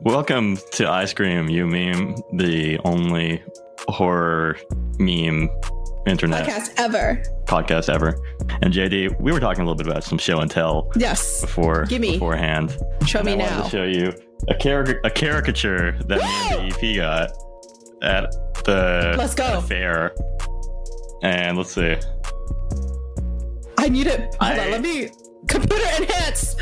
Welcome to Ice Cream, You Meme, the only horror meme internet podcast ever. And JD, we were talking a little bit about some show and tell. Yes. Beforehand. Show me now. I wanted to show you a caricature that me and the EP got at the fair. And let's see. I need it. Hold on, let me computer enhance.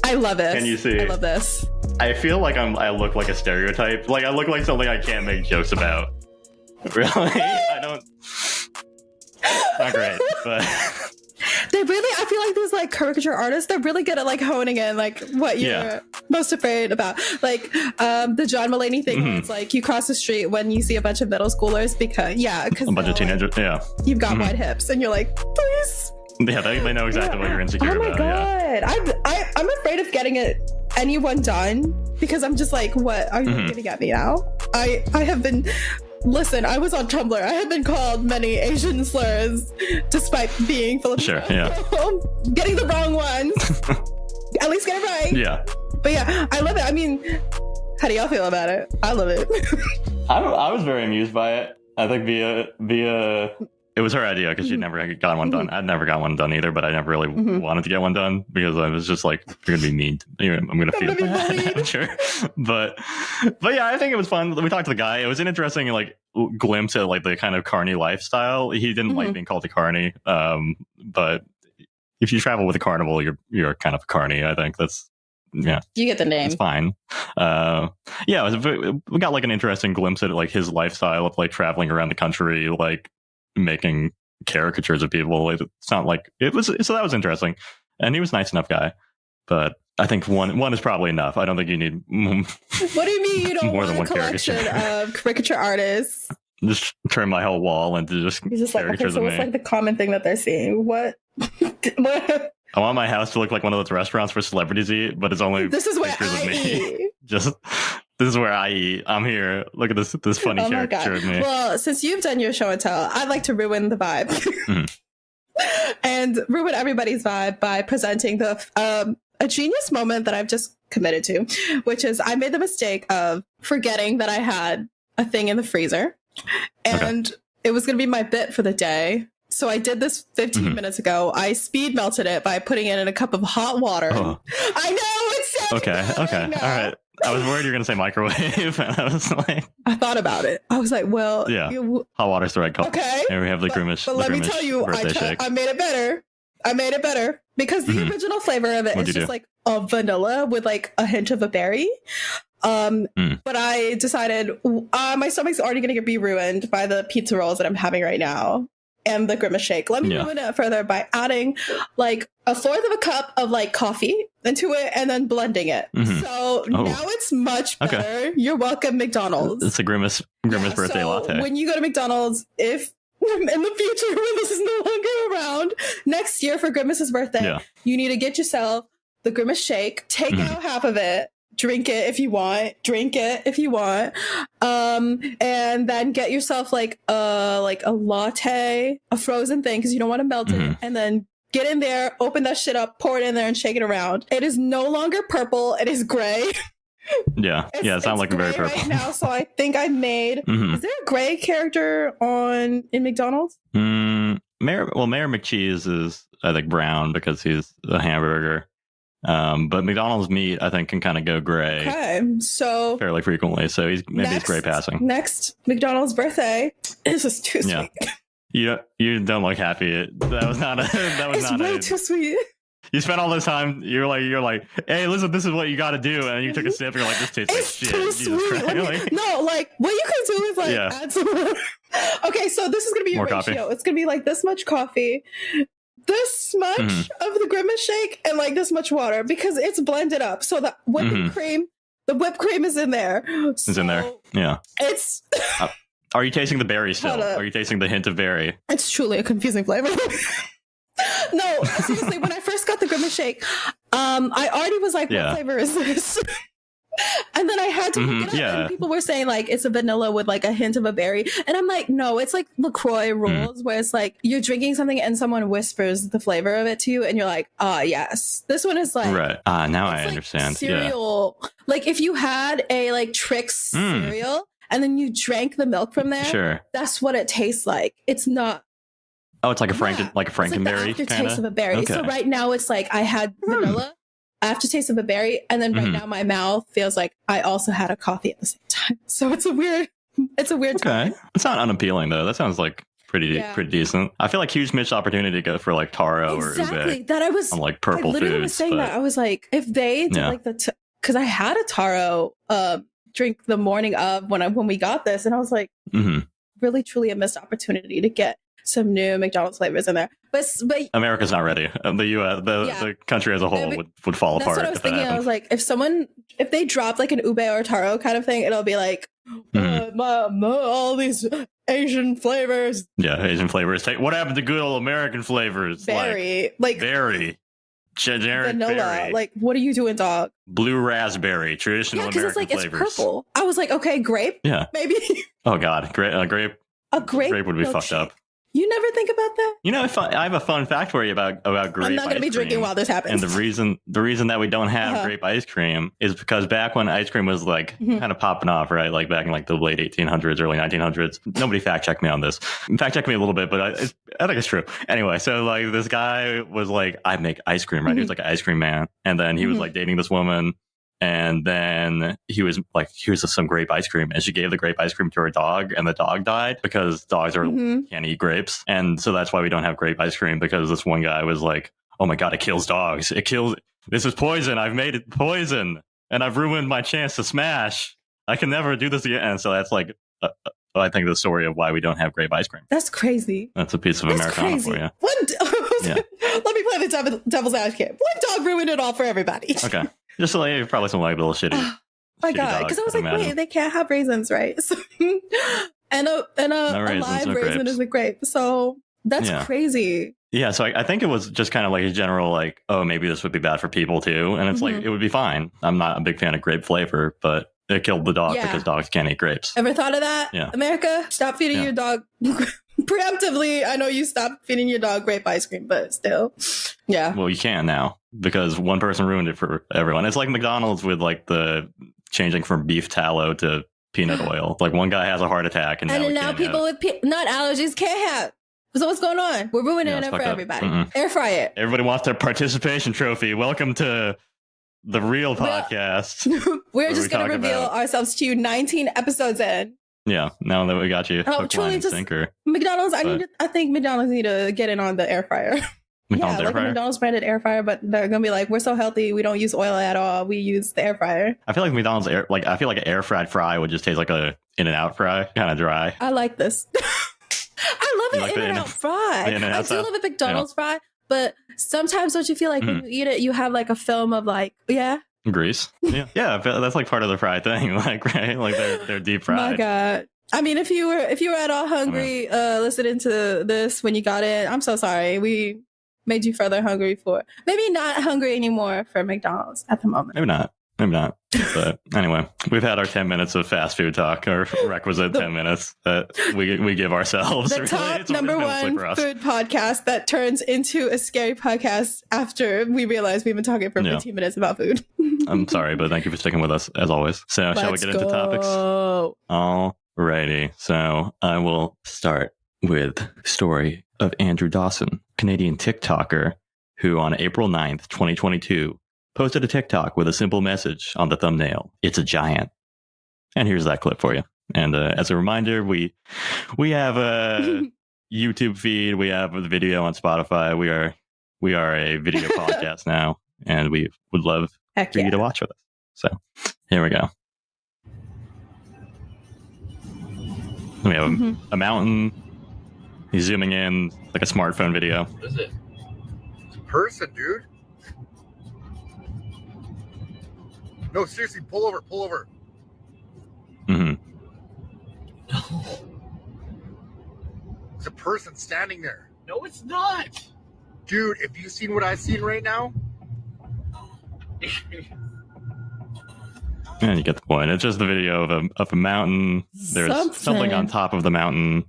I love it. Can you see? I love this. I feel like I look like a stereotype. Like I look like something I can't make jokes about. Really? I don't. Not great, but they really. I feel like these like caricature artists. They're really good at like honing in like what you're most afraid about. Like the John Mulaney thing. Where it's like you cross the street when you see a bunch of middle schoafers because a bunch of teenagers. You've got wide hips, and you're like, please. Yeah, they know exactly what you're insecure about. Oh my god, I'm afraid of getting anyone done because I'm just like, what are you getting at me now? I have been. Listen, I was on Tumblr. I have been called many Asian slurs despite being Filipino. Sure, yeah. Getting the wrong ones. At least get it right. Yeah. But yeah, I love it. I mean, how do y'all feel about it? I love it. I was very amused by it. I think via it was her idea because she'd never gotten one done. I'd never got one done either, but I never really wanted to get one done because I was just like, you're gonna be mean. I'm gonna feel bad. Sure. But yeah, I think it was fun. We talked to the guy. It was an interesting like glimpse at like the kind of carny lifestyle. He didn't like being called a carny. But if you travel with a carnival, you're kind of a carny. I think that's you get the name. It's fine. We got like an interesting glimpse at like his lifestyle of like traveling around the country, like making caricatures of people. It's not like it was, so that was interesting, and he was a nice enough guy. But I think one is probably enough. I don't think you need. What do you mean you don't more want than a one collection of caricature artists? Just turn my whole wall into just caricatures of me. What's like the common thing that they're seeing? What? I want my house to look like one of those restaurants where celebrities eat, but it's only this is where pictures I of me. eat. This is where I eat. I'm here. Look at this funny caricature of me. Well, since you've done your show and tell, I'd like to ruin the vibe and ruin everybody's vibe by presenting a genius moment that I've just committed to, which is I made the mistake of forgetting that I had a thing in the freezer, and it was going to be my bit for the day. So I did this 15 minutes ago. I speed melted it by putting it in a cup of hot water. Oh. I know it's okay. All right. I was worried you were going to say microwave. And I was like, I thought about it. I was like, well, hot water's the right call. Okay. And we have the Grimace. But let me tell you, I made it better because the original flavor of it is just like a vanilla with like a hint of a berry. But I decided my stomach's already going to be ruined by the pizza rolls that I'm having right now and the Grimace shake. Let me ruin it further by adding like a fourth of a cup of like coffee into it and then blending it. So now it's much better. Okay. You're welcome, McDonald's. It's a Grimace birthday latte. When you go to McDonald's, if in the future when this is no longer around, next year for Grimace's birthday, you need to get yourself the Grimace shake, take out half of it, drink it if you want, and then get yourself like a latte, a frozen thing because you don't want to melt it, and then get in there, open that shit up, pour it in there, and shake it around. It is no longer purple; it is gray. It sounds like very purple right now. So I think I made. Is there a gray character in McDonald's? Mayor McCheese is I think brown because he's a hamburger. But McDonald's meat, I think, can kind of go gray. Okay, so fairly frequently. So he's gray passing. Next McDonald's birthday. This is too sweet. You don't look happy. That was not way too sweet. You spent all this time. You're like, hey, listen, this is what you got to do, and you took a sip. And you're like, this tastes like shit. Too sweet. What you can do is add some. Okay, so this is gonna be a ratio. Coffee. It's gonna be like this much coffee, this much of the Grimace shake, and like this much water because it's blended up. So the whipped cream is in there. It's in there. Yeah. It's. Are you tasting the berry still? Are you tasting the hint of berry? It's truly a confusing flavor. No, seriously, when I first got the Grimace shake, I already was like, what flavor is this? And then I had to look it up, and people were saying like it's a vanilla with like a hint of a berry, and I'm like, no, it's like LaCroix rules, where it's like you're drinking something and someone whispers the flavor of it to you, and you're like, yes. This one is like right. Now I understand. Cereal, like if you had a like Trix cereal and then you drank the milk from there, sure, that's what it tastes like. It's not. Oh, it's like a Frankenberry, it's like the aftertaste of a berry. Okay. So right now it's like I had vanilla. Aftertaste of a berry, and then right now my mouth feels like I also had a coffee at the same time. So it's a weird time. It's not unappealing though. That sounds like pretty decent. I feel like huge missed opportunity to go for like taro or ube. That I was on like purple foods. I literally was saying that. I was like, if they did like because I had a taro drink the morning of when we got this, and I was like, really truly a missed opportunity to get some new McDonald's flavors in there. But America's not ready. The U.S., the country as a whole would fall apart. That's what I was thinking. I was like, if they dropped like an ube or taro kind of thing, it'll be like all these Asian flavors. Yeah, Asian flavors. What happened to good old American flavors? Berry, berry, generic vanilla. Berry. Like, what are you doing, dog? Blue raspberry, traditional American it's like flavors. It's purple. I was like, okay, grape. Yeah, maybe. Oh God, grape. A grape would be fucked up. You never think about that? You know, I have a fun fact for you about grape. I'm not going to be drinking while this happens. And the reason that we don't have grape ice cream is because back when ice cream was like kind of popping off, right? Like back in like the late 1800s, early 1900s. Nobody fact checked me on this. Fact check me a little bit, but I think it's true. Anyway, so like this guy was like, I make ice cream, right? He was like an ice cream man, and then he was like dating this woman. And then he was like, here's some grape ice cream. And she gave the grape ice cream to her dog, and the dog died because dogs can't eat grapes. And so that's why we don't have grape ice cream, because this one guy was like, oh my God, it kills dogs. This is poison. I've made it poison, and I've ruined my chance to smash. I can never do this again. And so that's like, I think the story of why we don't have grape ice cream. That's crazy. That's a piece of Americana for you. Let me play the devil's advocate. One dog ruined it all for everybody. Okay. Just like probably some like little shitty. Oh my God, because I was like, wait, they can't have raisins, right? So, and a live raisin is a grape. So that's crazy. Yeah, so I think it was just kind of like a general like, oh, maybe this would be bad for people too, and it's like it would be fine. I'm not a big fan of grape flavor, but it killed the dog because dogs can't eat grapes. Ever thought of that? Yeah. America, stop feeding your dog. Preemptively, I know you stopped feeding your dog grape ice cream, but still, Well, you can now because one person ruined it for everyone. It's like McDonald's with like the changing from beef tallow to peanut oil. Like one guy has a heart attack, and now people with nut allergies can't have. So what's going on? We're ruining it for everybody. Air fry it. Everybody wants their participation trophy. Welcome to the real podcast. We're just going to reveal ourselves to you 19 episodes in. Yeah, now that we got you hook, line, and sinker. McDonald's, I think McDonald's need to get in on the air fryer. McDonald's air fryer? A McDonald's branded air fryer, but they're gonna be like, we're so healthy, we don't use oil at all. We use the air fryer. I feel like McDonald's I feel like an air fried fry would just taste like a In-N-Out fry, kind of dry. I like this. I love an In-N-Out fry. I do love a McDonald's fry, but sometimes don't you feel like when you eat it, you have like a film of like, grease. Yeah, that's like part of the fry thing, like right, like they're deep fried. My God. I mean, if you were at all hungry, listening to this when you got in, I'm so sorry. We made you further hungry for maybe not hungry anymore for McDonald's at the moment. Maybe not. But anyway, we've had our 10 minutes of fast food talk, or requisite 10 minutes that we give ourselves. The top number one food podcast that turns into a scary podcast after we realize we've been talking for 15 minutes about food. I'm sorry, but thank you for sticking with us as always. So shall we get into topics? Alrighty. So I will start with the story of Andrew Dawson, Canadian TikToker, who on April 9th, 2022, posted a TikTok with a simple message on the thumbnail. It's a giant. And here's that clip for you. And as a reminder, we have a YouTube feed. We have the video on Spotify. We are a video podcast now, and we would love for you to watch with us. So here we go. We have a mountain. He's zooming in like a smartphone video. What is it? It's a person, dude. No, seriously, pull over. Mm-hmm. No. It's a person standing there. No, it's not. Dude, if you've seen what I've seen right now. And you get the point. It's just the video of a mountain. There's something on top of the mountain,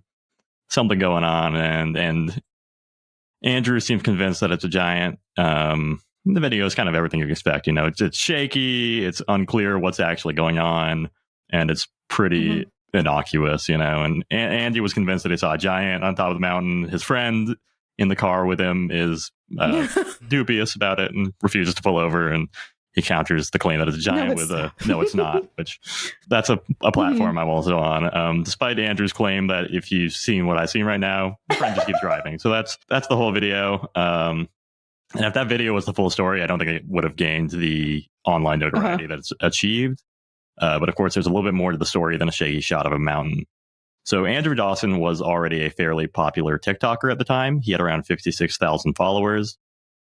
something going on, and Andrew seems convinced that it's a giant. The video is kind of everything you expect. It's shaky. It's unclear what's actually going on, and it's pretty innocuous. And Andy was convinced that he saw a giant on top of the mountain. His friend in the car with him is dubious about it and refuses to pull over, and he counters the claim that it's a giant no, it's not, which that's a platform I'm also on. Despite Andrew's claim that if you've seen what I've seen right now, the friend just keeps driving. So that's the whole video. And if that video was the full story, I don't think it would have gained the online notoriety that it's achieved. But of course, there's a little bit more to the story than a shaky shot of a mountain. So Andrew Dawson was already a fairly popular TikToker at the time. He had around 56,000 followers,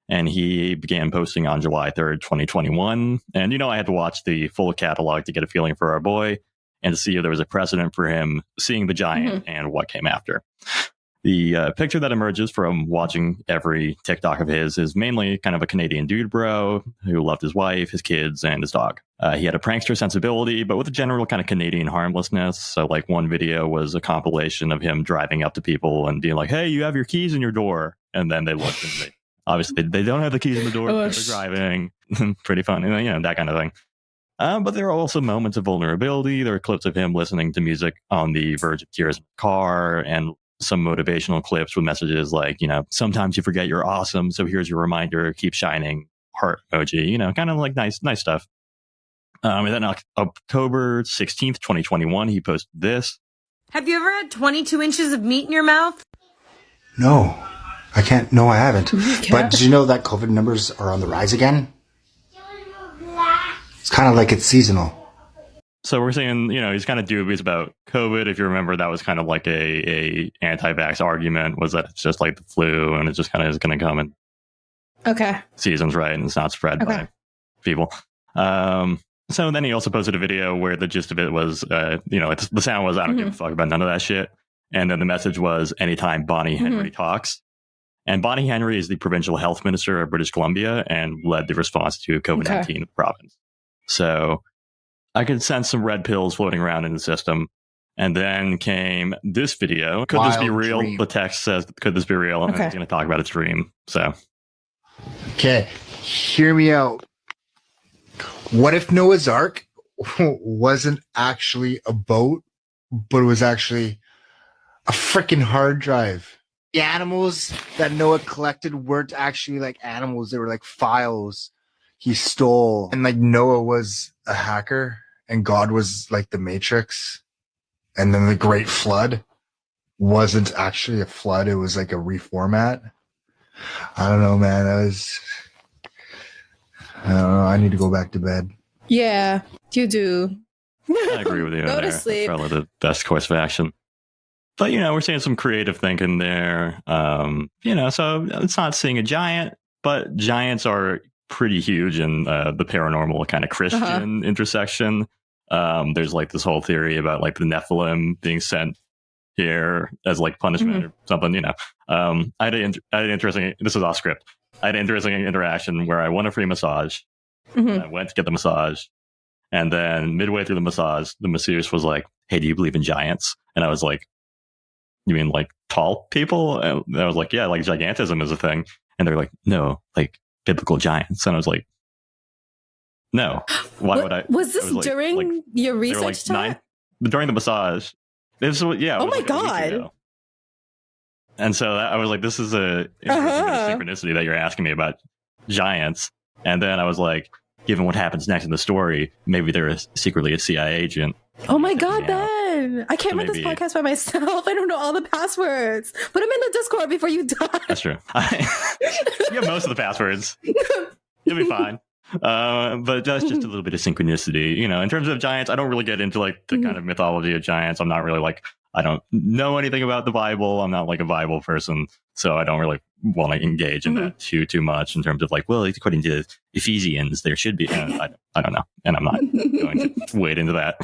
and he began posting on July 3rd, 2021. And, I had to watch the full catalog to get a feeling for our boy and to see if there was a precedent for him seeing the giant and what came after. The picture that emerges from watching every TikTok of his is mainly kind of a Canadian dude bro who loved his wife, his kids, and his dog. He had a prankster sensibility, but with a general kind of Canadian harmlessness. So like one video was a compilation of him driving up to people and being like, hey, you have your keys in your door. And then they looked and obviously they don't have the keys in the door because they're driving. Pretty fun, that kind of thing. But there are also moments of vulnerability. There are clips of him listening to music on the verge of tears in the car, and some motivational clips with messages like, sometimes you forget you're awesome, so here's your reminder, keep shining, heart emoji, kind of like nice stuff. And then October 16th, 2021, he posted this. Have you ever had 22 inches of meat in your mouth? No, I can't. No, I haven't. But did you know that COVID numbers are on the rise again? It's kind of like it's seasonal. So we're saying, he's kind of dubious about COVID. If you remember, that was kind of like a anti-vax argument, was that it's just like the flu and it just kind of is going to come in seasons, right? And it's not spread by people. So then he also posted a video where the gist of it was, the sound was, I don't give a fuck about none of that shit. And then the message was, anytime Bonnie Henry talks. And Bonnie Henry is the provincial health minister of British Columbia and led the response to COVID-19 in the province. So I could sense some red pills floating around in the system. And then came this video. Could this be real? Dream. The text says, could this be real? And he's going to talk about its dream. So. Okay, hear me out. What if Noah's Ark wasn't actually a boat, but it was actually a freaking hard drive? The animals that Noah collected weren't actually like animals. They were like files he stole. And like Noah was a hacker and God was like the Matrix. And then the Great Flood wasn't actually a flood. It was like a reformat. I don't know, man. I don't know. I need to go back to bed. Yeah, you do. I agree with you. Go to That's sleep. probably the best course of action. But, we're seeing some creative thinking there. So it's not seeing a giant, but giants are pretty huge in the paranormal kind of Christian intersection. There's like this whole theory about like the Nephilim being sent here as like punishment or something, I had an interesting, this is off script. I had an interesting interaction where I won a free massage. I went to get the massage. And then midway through the massage, the masseuse was like, hey, do you believe in giants? And I was like, you mean like tall people? And I was like, yeah, like gigantism is a thing. And they're like, no, like biblical giants. And I was like, no, why would I? Was this during your research time? During the massage. This was, yeah. Oh my God. And so I was like, this is a synchronicity that you're asking me about giants. And then I was like, given what happens next in the story, maybe they're secretly a CIA agent. Oh my God, Ben. I can't run this podcast by myself. I don't know all the passwords. Put them in the Discord before you die. That's true. You have most of the passwords. You'll be fine. But that's just a little bit of synchronicity. In terms of giants, I don't really get into like the kind of mythology of giants. I'm not really like, I don't know anything about the Bible. I'm not like a Bible person. So I don't really want to engage in that too much in terms of like, well, according to Ephesians, there should be, I don't know. And I'm not going to wade into that.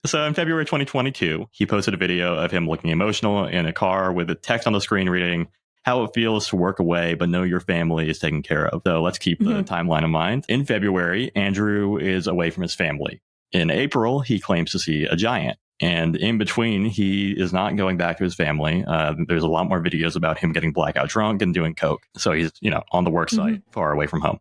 So in February 2022, he posted a video of him looking emotional in a car with a text on the screen reading, how it feels to work away, but know your family is taken care of. So let's keep the timeline in mind. In February, Andrew is away from his family. In April, he claims to see a giant. And in between, he is not going back to his family. There's a lot more videos about him getting blackout drunk and doing coke. So he's, on the work site, far away from home.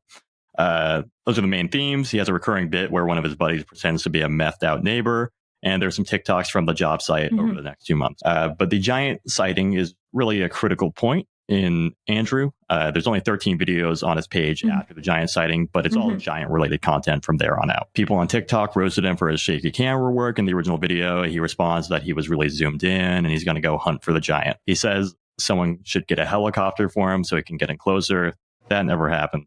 Those are the main themes. He has a recurring bit where one of his buddies pretends to be a methed out neighbor. And there's some TikToks from the job site over the next 2 months. But the giant sighting is really a critical point in Andrew. There's only 13 videos on his page after the giant sighting, but it's all giant related content from there on out. People on TikTok roasted him for his shaky camera work in the original video. He responds that he was really zoomed in and he's going to go hunt for the giant. He says someone should get a helicopter for him so he can get in closer. That never happened.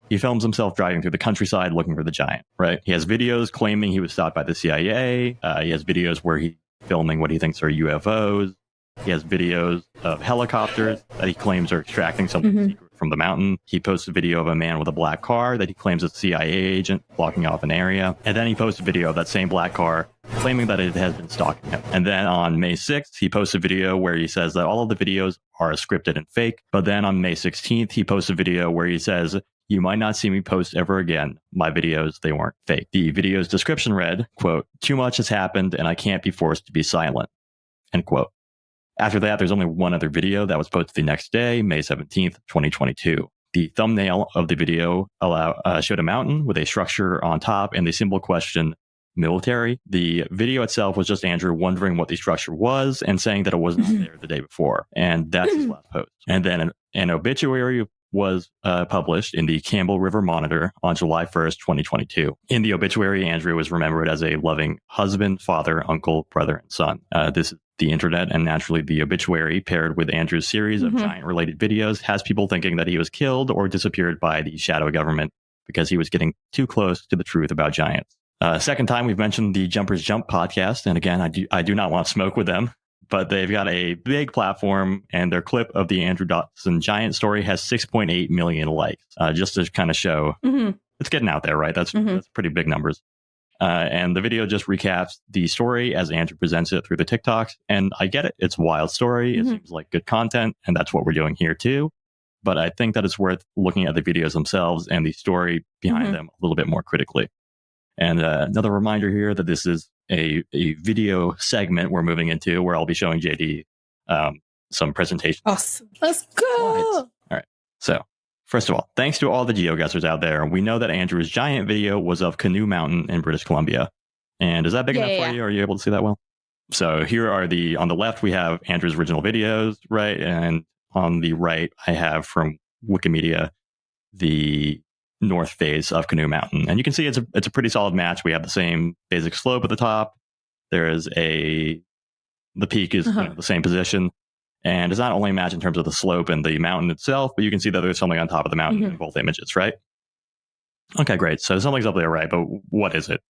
He films himself driving through the countryside looking for the giant, right? He has videos claiming he was stopped by the CIA. He has videos where he's filming what he thinks are UFOs. He has videos of helicopters that he claims are extracting something secret from the mountain. He posts a video of a man with a black car that he claims is a CIA agent blocking off an area. And then he posts a video of that same black car claiming that it has been stalking him. And then on May 6th, he posts a video where he says that all of the videos are scripted and fake. But then on May 16th, he posts a video where he says, "You might not see me post ever again. My videos, they weren't fake." The video's description read, quote, "Too much has happened and I can't be forced to be silent," end quote. After that, there's only one other video that was posted the next day, May 17th, 2022. The thumbnail of the video showed a mountain with a structure on top and the simple question, "military?" The video itself was just Andrew wondering what the structure was and saying that it wasn't there the day before. And that's his last post. And then an obituary was published in the Campbell River Monitor on July 1st, 2022. In the obituary, Andrew was remembered as a loving husband, father, uncle, brother, and son. This is the internet, and naturally the obituary paired with Andrew's series of giant-related videos has people thinking that he was killed or disappeared by the shadow government because he was getting too close to the truth about giants. Second time we've mentioned the Jumpers Jump podcast, and again, I do not want to smoke with them, but they've got a big platform, and their clip of the Andrew Dawson giant story has 6.8 million likes, just to kind of show it's getting out there, right? That's pretty big numbers. And the video just recaps the story as Andrew presents it through the TikToks. And I get it. It's a wild story. It seems like good content. And that's what we're doing here too. But I think that it's worth looking at the videos themselves and the story behind them a little bit more critically. And another reminder here that this is a video segment we're moving into where I'll be showing JD some presentations. Awesome. Let's go. All right. So first of all, thanks to all the geoguessers out there. We know that Andrew's giant video was of Canoe Mountain in British Columbia. And is that big enough for you? Are you able to see that well? So here are on the left, we have Andrew's original videos, right? And on the right, I have from Wikimedia, the north face of Canoe Mountain. And you can see it's a pretty solid match. We have the same basic slope at the top. There is the peak is the same position. And it's not only a match in terms of the slope and the mountain itself, but you can see that there's something on top of the mountain in both images, right? Okay, great. So something's up there, right? But what is it?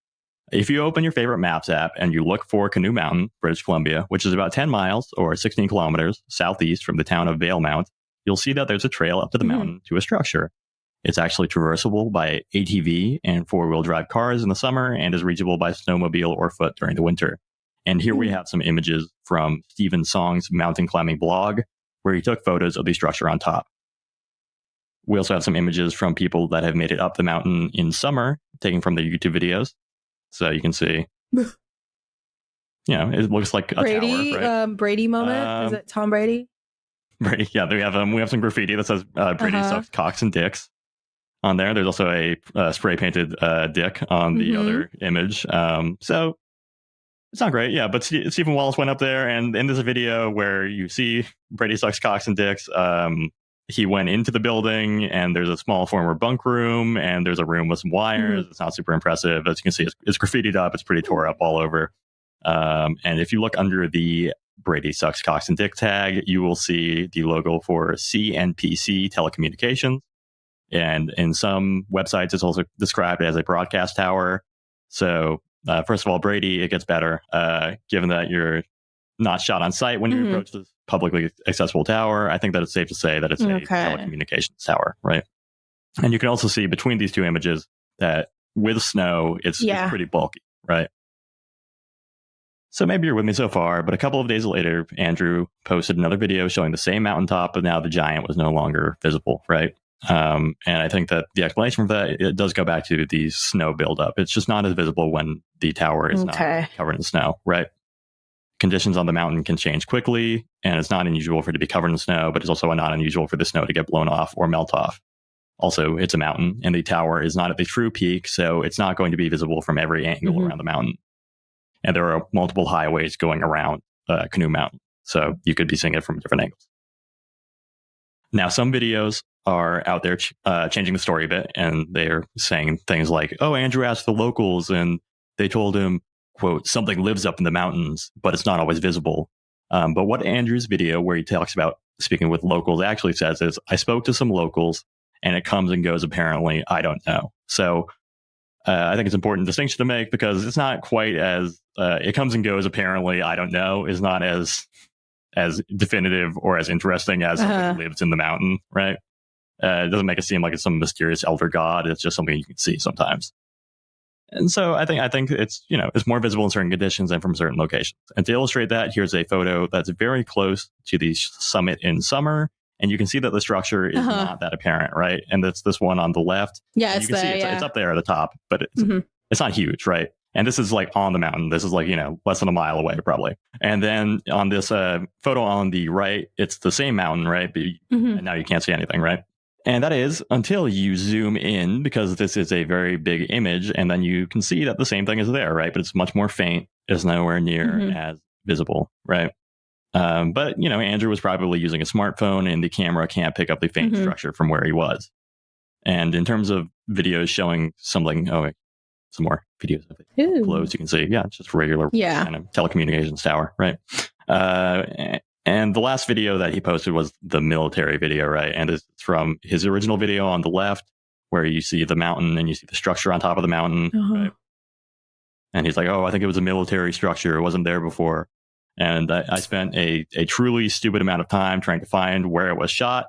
If you open your favorite maps app and you look for Canoe Mountain, British Columbia, which is about 10 miles or 16 kilometers southeast from the town of Valemount, you'll see that there's a trail up to the mountain to a structure. It's actually traversable by ATV and four-wheel drive cars in the summer and is reachable by snowmobile or foot during the winter. And here we have some images from Stephen Song's mountain climbing blog, where he took photos of the structure on top. We also have some images from people that have made it up the mountain in summer, taken from their YouTube videos. So you can see, it looks like a Brady, tower, right? Brady moment. Is it Tom Brady? Brady, yeah. We have some graffiti that says Brady sucks cocks and dicks on there. There's also a spray painted dick on the other image. So it's not great, yeah. But Stephen Wallace went up there, and in this video where you see Brady sucks cocks and dicks, he went into the building, and there's a small former bunk room, and there's a room with some wires. It's not super impressive. As you can see, it's graffitied up. It's pretty tore up all over. And if you look under the Brady sucks cocks and dick tag, you will see the logo for CNPC Telecommunications. And in some websites, it's also described as a broadcast tower. So first of all, Brady, it gets better, given that you're not shot on site when you approach this publicly accessible tower. I think that it's safe to say that it's a telecommunications tower, right? And you can also see between these two images that with snow, it's pretty bulky, right? So maybe you're with me so far, but a couple of days later, Andrew posted another video showing the same mountaintop, but now the giant was no longer visible, right? And I think that the explanation for that, it does go back to the snow buildup. It's just not as visible when the tower is not covered in snow, right? Conditions on the mountain can change quickly, and it's not unusual for it to be covered in snow, but it's also not unusual for the snow to get blown off or melt off. Also, it's a mountain, and the tower is not at the true peak, so it's not going to be visible from every angle around the mountain. And there are multiple highways going around Canoe Mountain, so you could be seeing it from different angles. Now, some videos are out there changing the story a bit, and they're saying things like, oh, Andrew asked the locals, and they told him, quote, something lives up in the mountains, but it's not always visible. But what Andrew's video, where he talks about speaking with locals, actually says is, I spoke to some locals, and it comes and goes, apparently, I don't know. So I think it's an important distinction to make, because it's not quite as, it comes and goes, apparently, I don't know, is not as definitive or as interesting as something lives in the mountain, right? It doesn't make it seem like it's some mysterious elder god. It's just something you can see sometimes. And so I think it's, it's more visible in certain conditions and from certain locations. And to illustrate that, here's a photo that's very close to the summit in summer. And you can see that the structure is not that apparent, right? And it's this one on the left. Yeah, it's there. It's up there at the top, but it's not huge, right? And this is like on the mountain. This is like, less than a mile away, probably. And then on this photo on the right, it's the same mountain, right? But and now you can't see anything, right? And that is until you zoom in, because this is a very big image, and then you can see that the same thing is there, right? But it's much more faint. It's nowhere near as visible, right? But, Andrew was probably using a smartphone, and the camera can't pick up the faint structure from where he was. And in terms of videos showing something, some more videos of it close, you can see, it's just a regular kind of telecommunications tower, right? And the last video that he posted was the military video, right? And it's from his original video on the left, where you see the mountain and you see the structure on top of the mountain, right? And he's like, oh, I think it was a military structure. It wasn't there before. And I spent a truly stupid amount of time trying to find where it was shot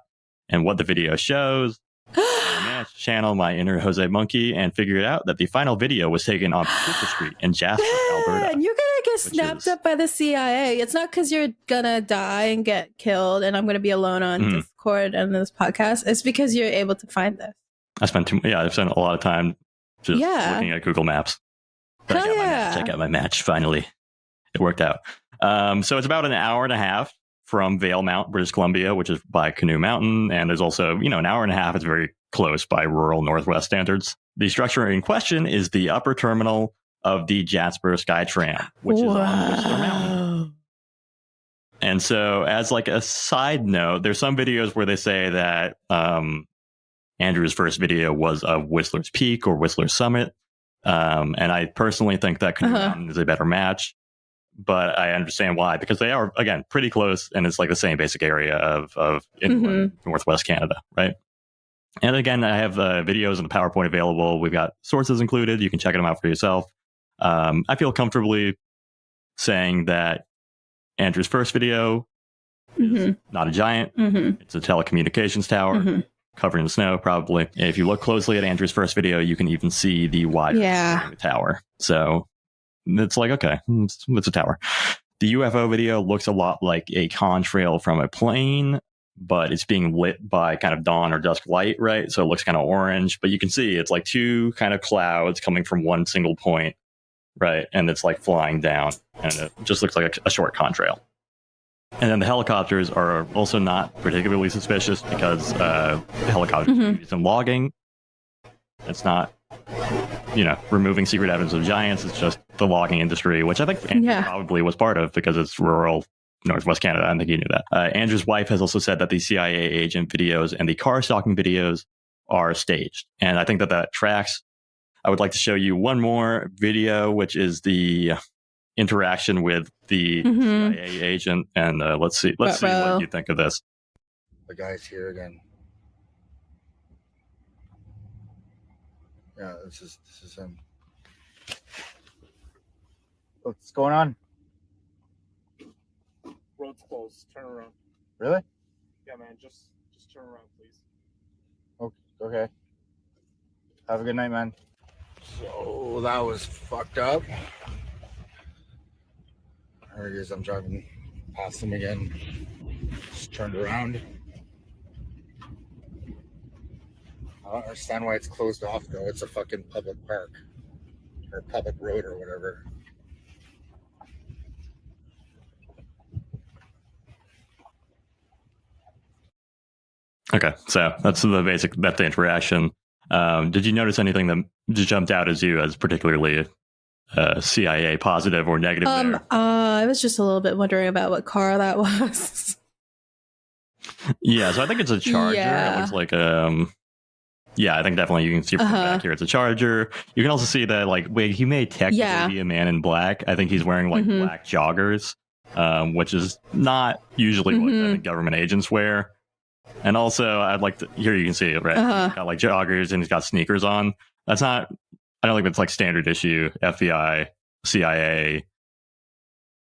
and what the video shows. I managed to channel my inner Jose Monkey and figured out that the final video was taken on Patricia Street in Jasper, Alberta. And you're going to get snapped up by the CIA. It's not because you're going to die and get killed and I'm going to be alone on Discord and this podcast. It's because you're able to find this. I've spent a lot of time just looking at Google Maps. But I got my match, finally. It worked out. So it's about an hour and a half from Vail Mount, British Columbia, which is by Canoe Mountain. And there's also, an hour and a half is very close by rural Northwest standards. The structure in question is the upper terminal of the Jasper Skytram, which is on Whistler Mountain. And so as like a side note, there's some videos where they say that Andrew's first video was of Whistler's Peak or Whistler's Summit. And I personally think that Canoe Mountain is a better match. But I understand why, because they are, again, pretty close, and it's like the same basic area of inland Northwest Canada, right? And again, I have videos and the PowerPoint available. We've got sources included. You can check them out for yourself. I feel comfortably saying that Andrew's first video is not a giant. It's a telecommunications tower covered in snow, probably. If you look closely at Andrew's first video, you can even see the wire in the tower. So it's like, okay, it's a tower. The UFO video looks a lot like a contrail from a plane, but it's being lit by kind of dawn or dusk light, right? So it looks kind of orange, but you can see it's like two kind of clouds coming from one single point, right? And it's like flying down, and it just looks like a short contrail. And then the helicopters are also not particularly suspicious because the helicopters are used in logging. It's not, removing secret evidence of giants. It's just the logging industry, which I think Andrew probably was part of because it's rural Northwest Canada. I think you knew that. Andrew's wife has also said that the CIA agent videos and the car stalking videos are staged. And I think that tracks. I would like to show you one more video, which is the interaction with the CIA agent. And let's see what you think of this. The guy's here again. Yeah, this is him. What's going on? Road's closed. Turn around. Really? Yeah, man. Just turn around, please. Okay. Have a good night, man. So that was fucked up. There he is. I'm driving past him again. Just turned around. I don't understand why it's closed off, though. It's a fucking public park. Or public road or whatever. Okay, so that's the interaction. Did you notice anything that jumped out as you as particularly CIA positive or negative there? I was just a little bit wondering about what car that was. Yeah, so I think it's a Charger. Yeah. It looks like yeah, I think definitely you can see from the back here it's a Charger. You can also see that he may technically be a man in black. I think he's wearing black joggers, which is not usually what I think government agents wear. And also, I'd like to here you can see it, right? He's got joggers and he's got sneakers on. That's not. I don't think that's standard issue FBI, CIA,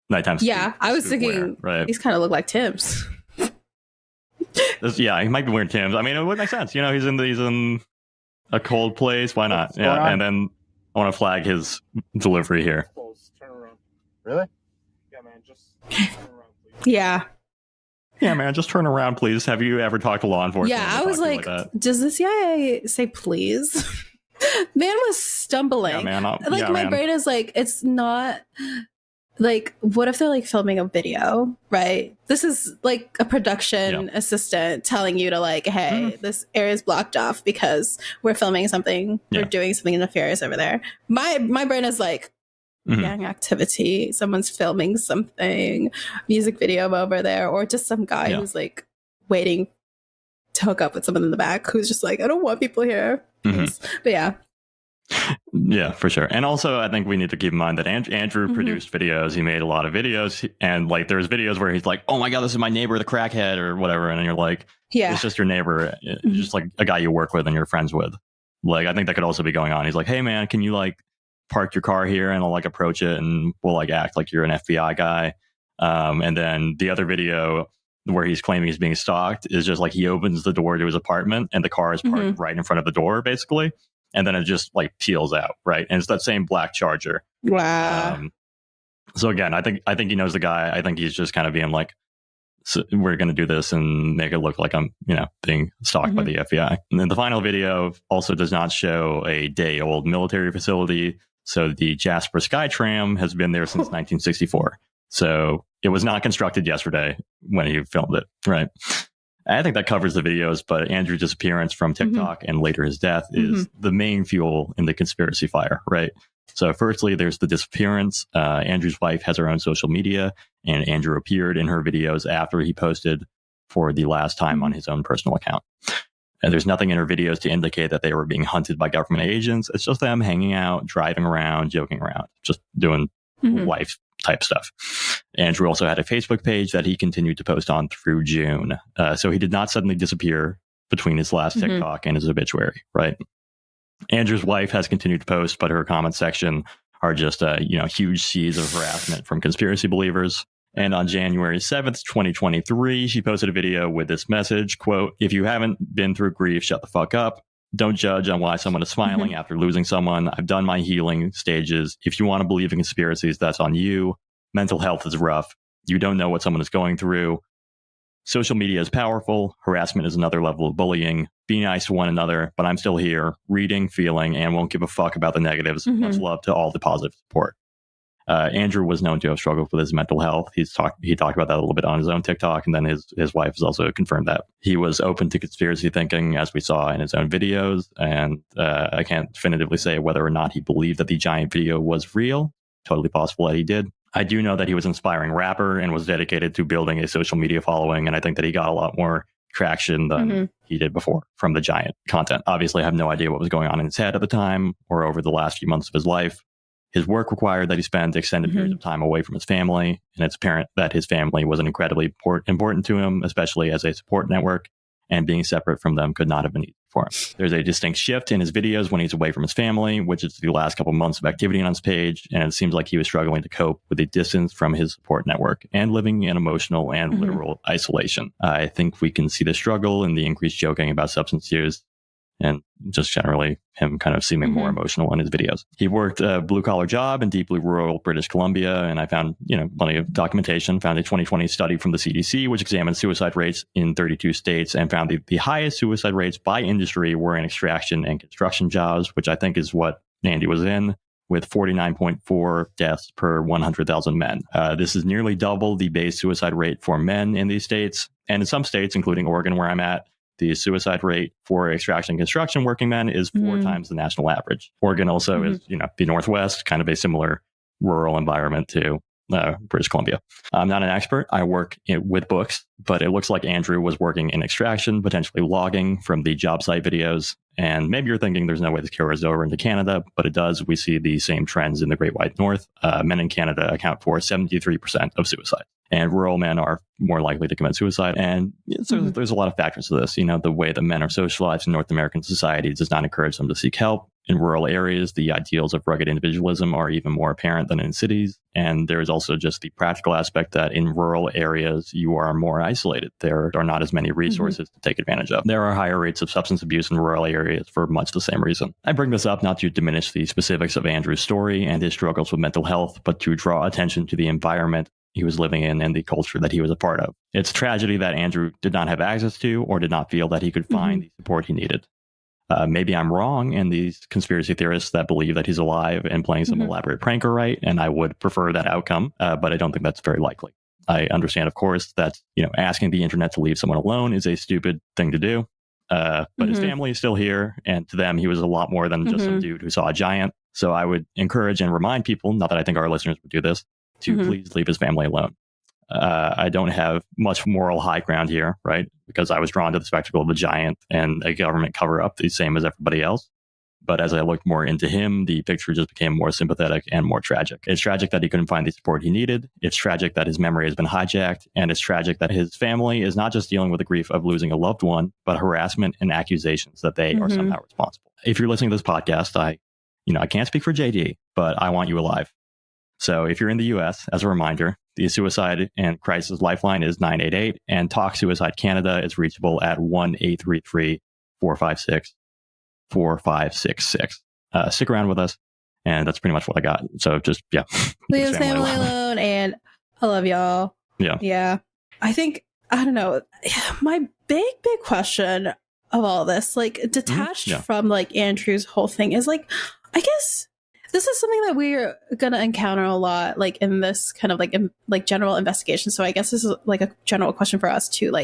nighttime. Yeah, I was thinking right? These kind of look like Tim's. Yeah, he might be wearing Tim's. I mean, it would make sense. He's in a cold place. Why not? Yeah, and then I want to flag his delivery here. Turn around. Really? Yeah, man. Just turn around, please. Yeah. Yeah, man, just turn around, please. Have you ever talked to law enforcement? Yeah, I was like does the CIA say please? Man was stumbling. Yeah, man. My brain is it's not what if they're filming a video, right? This is a production assistant telling you to hey, this area is blocked off because we're filming something, we're doing something nefarious over there. My brain is gang activity, someone's filming something, music video over there, or just some guy who's waiting to hook up with someone in the back who's just I don't want people here. But yeah, for sure. And also I think we need to keep in mind that Andrew produced videos. He made a lot of videos, and there's videos where he's oh my god, this is my neighbor, the crackhead or whatever, and you're it's just your neighbor, it's just a guy you work with and you're friends with. I think that could also be going on. He's hey man, can you park your car here and I'll approach it and we'll act like you're an FBI guy. And then the other video where he's claiming he's being stalked is just he opens the door to his apartment and the car is parked right in front of the door basically. And then it just peels out. Right. And it's that same black Charger. Wow. So again, I think he knows the guy. I think he's just kind of being so we're going to do this and make it look like I'm, being stalked by the FBI. And then the final video also does not show a day-old military facility. So the Jasper Skytram has been there since 1964. So it was not constructed yesterday when he filmed it, right? I think that covers the videos, but Andrew's disappearance from TikTok and later his death is the main fuel in the conspiracy fire, right? So firstly, there's the disappearance. Andrew's wife has her own social media, and Andrew appeared in her videos after he posted for the last time on his own personal account. And there's nothing in her videos to indicate that they were being hunted by government agents. It's just them hanging out, driving around, joking around, just doing life type stuff. Andrew also had a Facebook page that he continued to post on through June. So he did not suddenly disappear between his last TikTok and his obituary, right? Andrew's wife has continued to post, but her comment section are just, huge seas of harassment from conspiracy believers. And on January 7th, 2023, she posted a video with this message, quote, "If you haven't been through grief, shut the fuck up. Don't judge on why someone is smiling after losing someone. I've done my healing stages. If you want to believe in conspiracies, that's on you. Mental health is rough. You don't know what someone is going through. Social media is powerful. Harassment is another level of bullying. Be nice to one another, but I'm still here, reading, feeling, and won't give a fuck about the negatives. Much love to all the positive support." Andrew was known to have struggled with his mental health. He talked about that a little bit on his own TikTok, and then his wife has also confirmed that he was open to conspiracy thinking, as we saw in his own videos. And I can't definitively say whether or not he believed that the giant video was real. Totally possible that he did. I do know that he was an inspiring rapper and was dedicated to building a social media following, and I think that he got a lot more traction than he did before from the giant content. Obviously, I have no idea what was going on in his head at the time or over the last few months of his life. His work required that he spend extended periods of time away from his family, and it's apparent that his family was incredibly important to him, especially as a support network, and being separate from them could not have been easy for him. There's a distinct shift in his videos when he's away from his family, which is the last couple months of activity on his page, and it seems like he was struggling to cope with the distance from his support network and living in emotional and literal isolation. I think we can see the struggle in the increased joking about substance use. and just generally him kind of seeming more emotional in his videos. He worked a blue-collar job in deeply rural British Columbia, and I found, plenty of documentation, found a 2020 study from the CDC, which examined suicide rates in 32 states and found the highest suicide rates by industry were in extraction and construction jobs, which I think is what Andy was in, with 49.4 deaths per 100,000 men. This is nearly double the base suicide rate for men in these states. And in some states, including Oregon, where I'm at, the suicide rate for extraction and construction working men is 4 times the national average. Oregon also is, the Northwest, kind of a similar rural environment to British Columbia. I'm not an expert. I work with books, but it looks like Andrew was working in extraction, potentially logging from the job site videos. And maybe you're thinking there's no way this carries over into Canada, but it does. We see the same trends in the Great White North. Men in Canada account for 73% of suicide. And rural men are more likely to commit suicide. And so there's a lot of factors to this. The way that men are socialized in North American society does not encourage them to seek help. In rural areas, the ideals of rugged individualism are even more apparent than in cities. And there is also just the practical aspect that in rural areas, you are more isolated. There are not as many resources to take advantage of. There are higher rates of substance abuse in rural areas for much the same reason. I bring this up not to diminish the specifics of Andrew's story and his struggles with mental health, but to draw attention to the environment he was living in and the culture that he was a part of. It's a tragedy that Andrew did not have access to or did not feel that he could find the support he needed. Maybe I'm wrong, and these conspiracy theorists that believe that he's alive and playing some elaborate prank are right, and I would prefer that outcome, but I don't think that's very likely. I understand, of course, that asking the internet to leave someone alone is a stupid thing to do, but his family is still here, and to them, he was a lot more than just some dude who saw a giant. So I would encourage and remind people, not that I think our listeners would do this, to please leave his family alone. I don't have much moral high ground here, right? Because I was drawn to the spectacle of a giant and a government cover-up, the same as everybody else. But as I looked more into him, the picture just became more sympathetic and more tragic. It's tragic that he couldn't find the support he needed. It's tragic that his memory has been hijacked. And it's tragic that his family is not just dealing with the grief of losing a loved one, but harassment and accusations that they are somehow responsible. If you're listening to this podcast, I can't speak for JD, but I want you alive. So if you're in the US, as a reminder, the Suicide and Crisis Lifeline is 988, and Talk Suicide Canada is reachable at 1-833-456-4566. Stick around with us, and that's pretty much what I got. So just, leave his family alone, and I love y'all. Yeah. I think, I don't know, my big question of all this, detached from, Andrew's whole thing is, I guess this is something that we're going to encounter a lot, in this kind of general investigation. So I guess this is a general question for us too,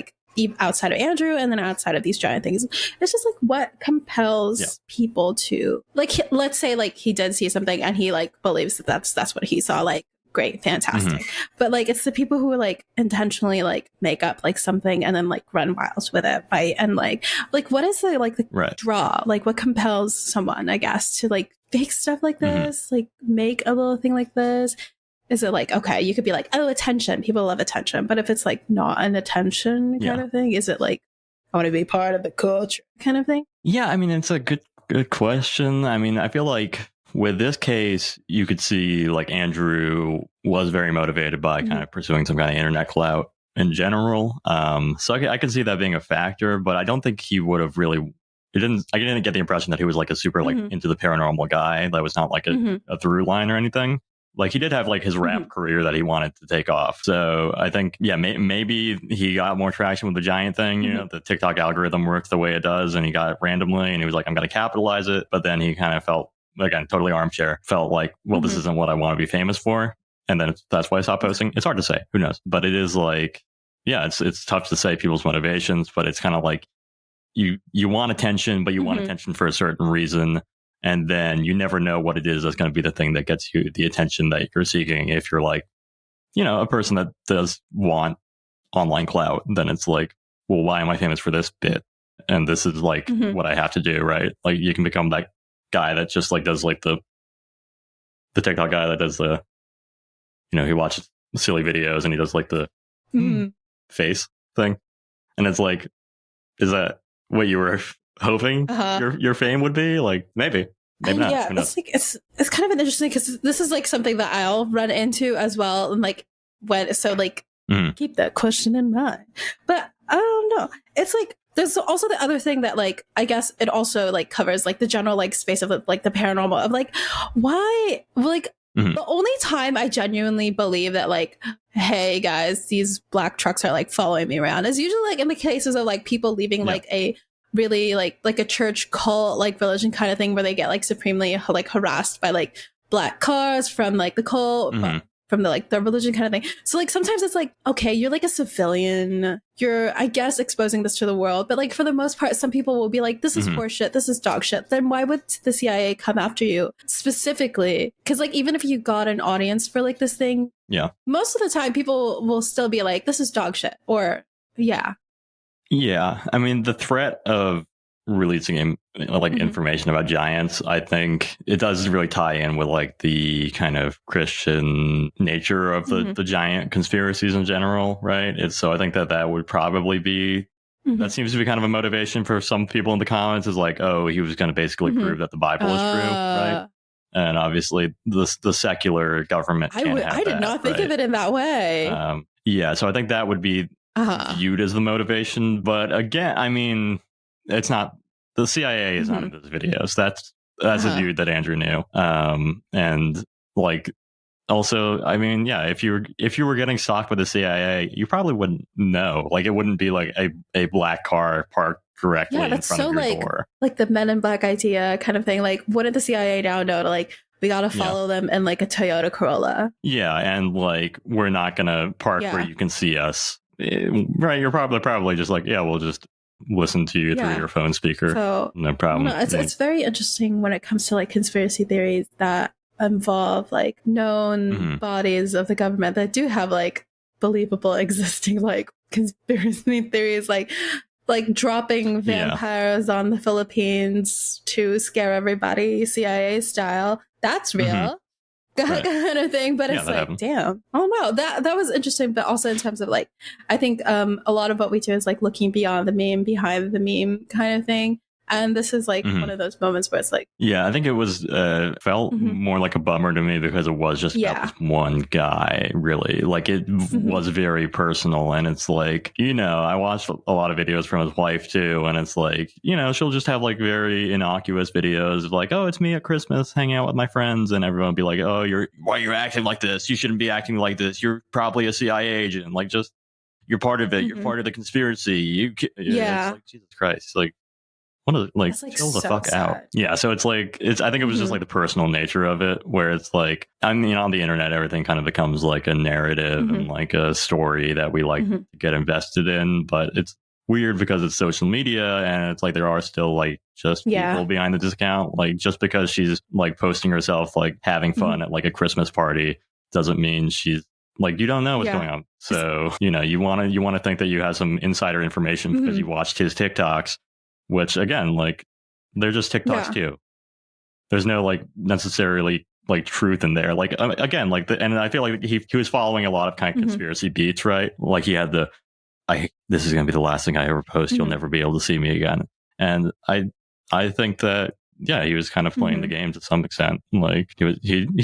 outside of Andrew and then outside of these giant things. It's just what compels people to let's say he did see something and he believes that that's what he saw. Great, fantastic. But it's the people who intentionally make up something and then run wild with it, right? And what is the draw? What compels someone, I guess, to fake stuff like this, make a little thing like this? Is it okay, you could be oh, attention, people love attention, but if it's not an attention kind of thing, is it I want to be part of the culture kind of thing? Yeah, I mean, it's a good question. I mean, I feel with this case, you could see Andrew was very motivated by kind of pursuing some kind of internet clout in general. So I could see that being a factor, but I don't think he would have really. I didn't get the impression that he was a super into the paranormal guy. That was not a through line or anything. He did have his rap career that he wanted to take off. So I think, maybe he got more traction with the giant thing. The TikTok algorithm works the way it does, and he got it randomly, and he was I'm going to capitalize it. But then he kind of felt, again, totally armchair, felt well, this isn't what I want to be famous for. And then that's why I stopped posting. It's hard to say. Who knows? But it is it's tough to say people's motivations, but it's kind of you want attention, but you want attention for a certain reason. And then you never know what it is that's going to be the thing that gets you the attention that you're seeking. If you're a person that does want online clout, then it's well, why am I famous for this bit? And this is what I have to do, right? You can become that guy that just does the TikTok guy that does the, he watches silly videos and he does the face thing. And it's is that what you were hoping your fame would be? Maybe not. Yeah, it's kind of interesting because this is something that I'll run into as well. And keep that question in mind. But I don't know. It's there's also the other thing that like I guess it also like covers like the general like space of like the paranormal of like why like the only time I genuinely believe that like, hey guys, these black trucks are like following me around is usually like in the cases of like people leaving like a really like a church cult like religion kind of thing where they get like supremely like harassed by like black cars from like the cult from the like the religion kind of thing. So like sometimes it's like, okay, you're like a civilian, you're I guess exposing this to the world, but like for the most part some people will be like, this is horseshit, this is dog shit. Then why would the CIA come after you specifically? Because like even if you got an audience for like this thing, most of the time people will still be like, this is dog shit, or I mean the threat of releasing like information about giants, I think it does really tie in with like the kind of Christian nature of the giant conspiracies in general, right? So I think that would probably be that seems to be kind of a motivation for some people in the comments is like, oh, he was going to basically prove that the Bible is true, right? And obviously the secular government can't have I did not think of it in that way. So I think that would be viewed as the motivation, but again, I mean, it's not. The CIA is not in those videos. That's a dude that Andrew knew. And like, also, I mean, if you were getting stalked by the CIA, you probably wouldn't know. Like, it wouldn't be like a black car parked directly in front of your door. Like the Men in Black idea kind of thing. Like, wouldn't the CIA now know to like we gotta follow them in like a Toyota Corolla? Yeah, and like we're not gonna park where you can see us. Right? You're probably just like, we'll just listen to you through your phone speaker. So, no problem. It's very interesting when it comes to like conspiracy theories that involve like known bodies of the government that do have like believable existing like conspiracy theories, like dropping vampires on the Philippines to scare everybody CIA style. That's real. Kind of thing, but it's like happened. Damn, I don't know, that was interesting. But also in terms of like I think a lot of what we do is like looking beyond the meme, behind the meme kind of thing, and this is like one of those moments where it's like I think it was felt more like a bummer to me because it was just about this one guy, really. Like it was very personal, and it's like, you know, I watched a lot of videos from his wife too, and it's like, you know, she'll just have like very innocuous videos of like, oh, it's me at Christmas hanging out with my friends, and everyone will be like, oh, why you're acting like this, you shouldn't be acting like this, you're probably a CIA agent, like just you're part of it, you're part of the conspiracy, it's like, Jesus Christ, like like chill the fuck out. So it's like I think it was just like the personal nature of it, where it's like, I mean, on the internet everything kind of becomes like a narrative and like a story that we like to get invested in, but it's weird because it's social media, and it's like there are still like just people behind the discount. Like just because she's like posting herself like having fun at like a Christmas party doesn't mean she's like, you don't know what's going on. So, you know, you want to think that you have some insider information because you watched his TikToks, which again, like they're just TikToks too. There's no like necessarily like truth in there. Like again, like and I feel like he was following a lot of kind of conspiracy beats, right? Like he had this is going to be the last thing I ever post. You'll never be able to see me again. And I think that he was kind of playing the game to some extent. Like he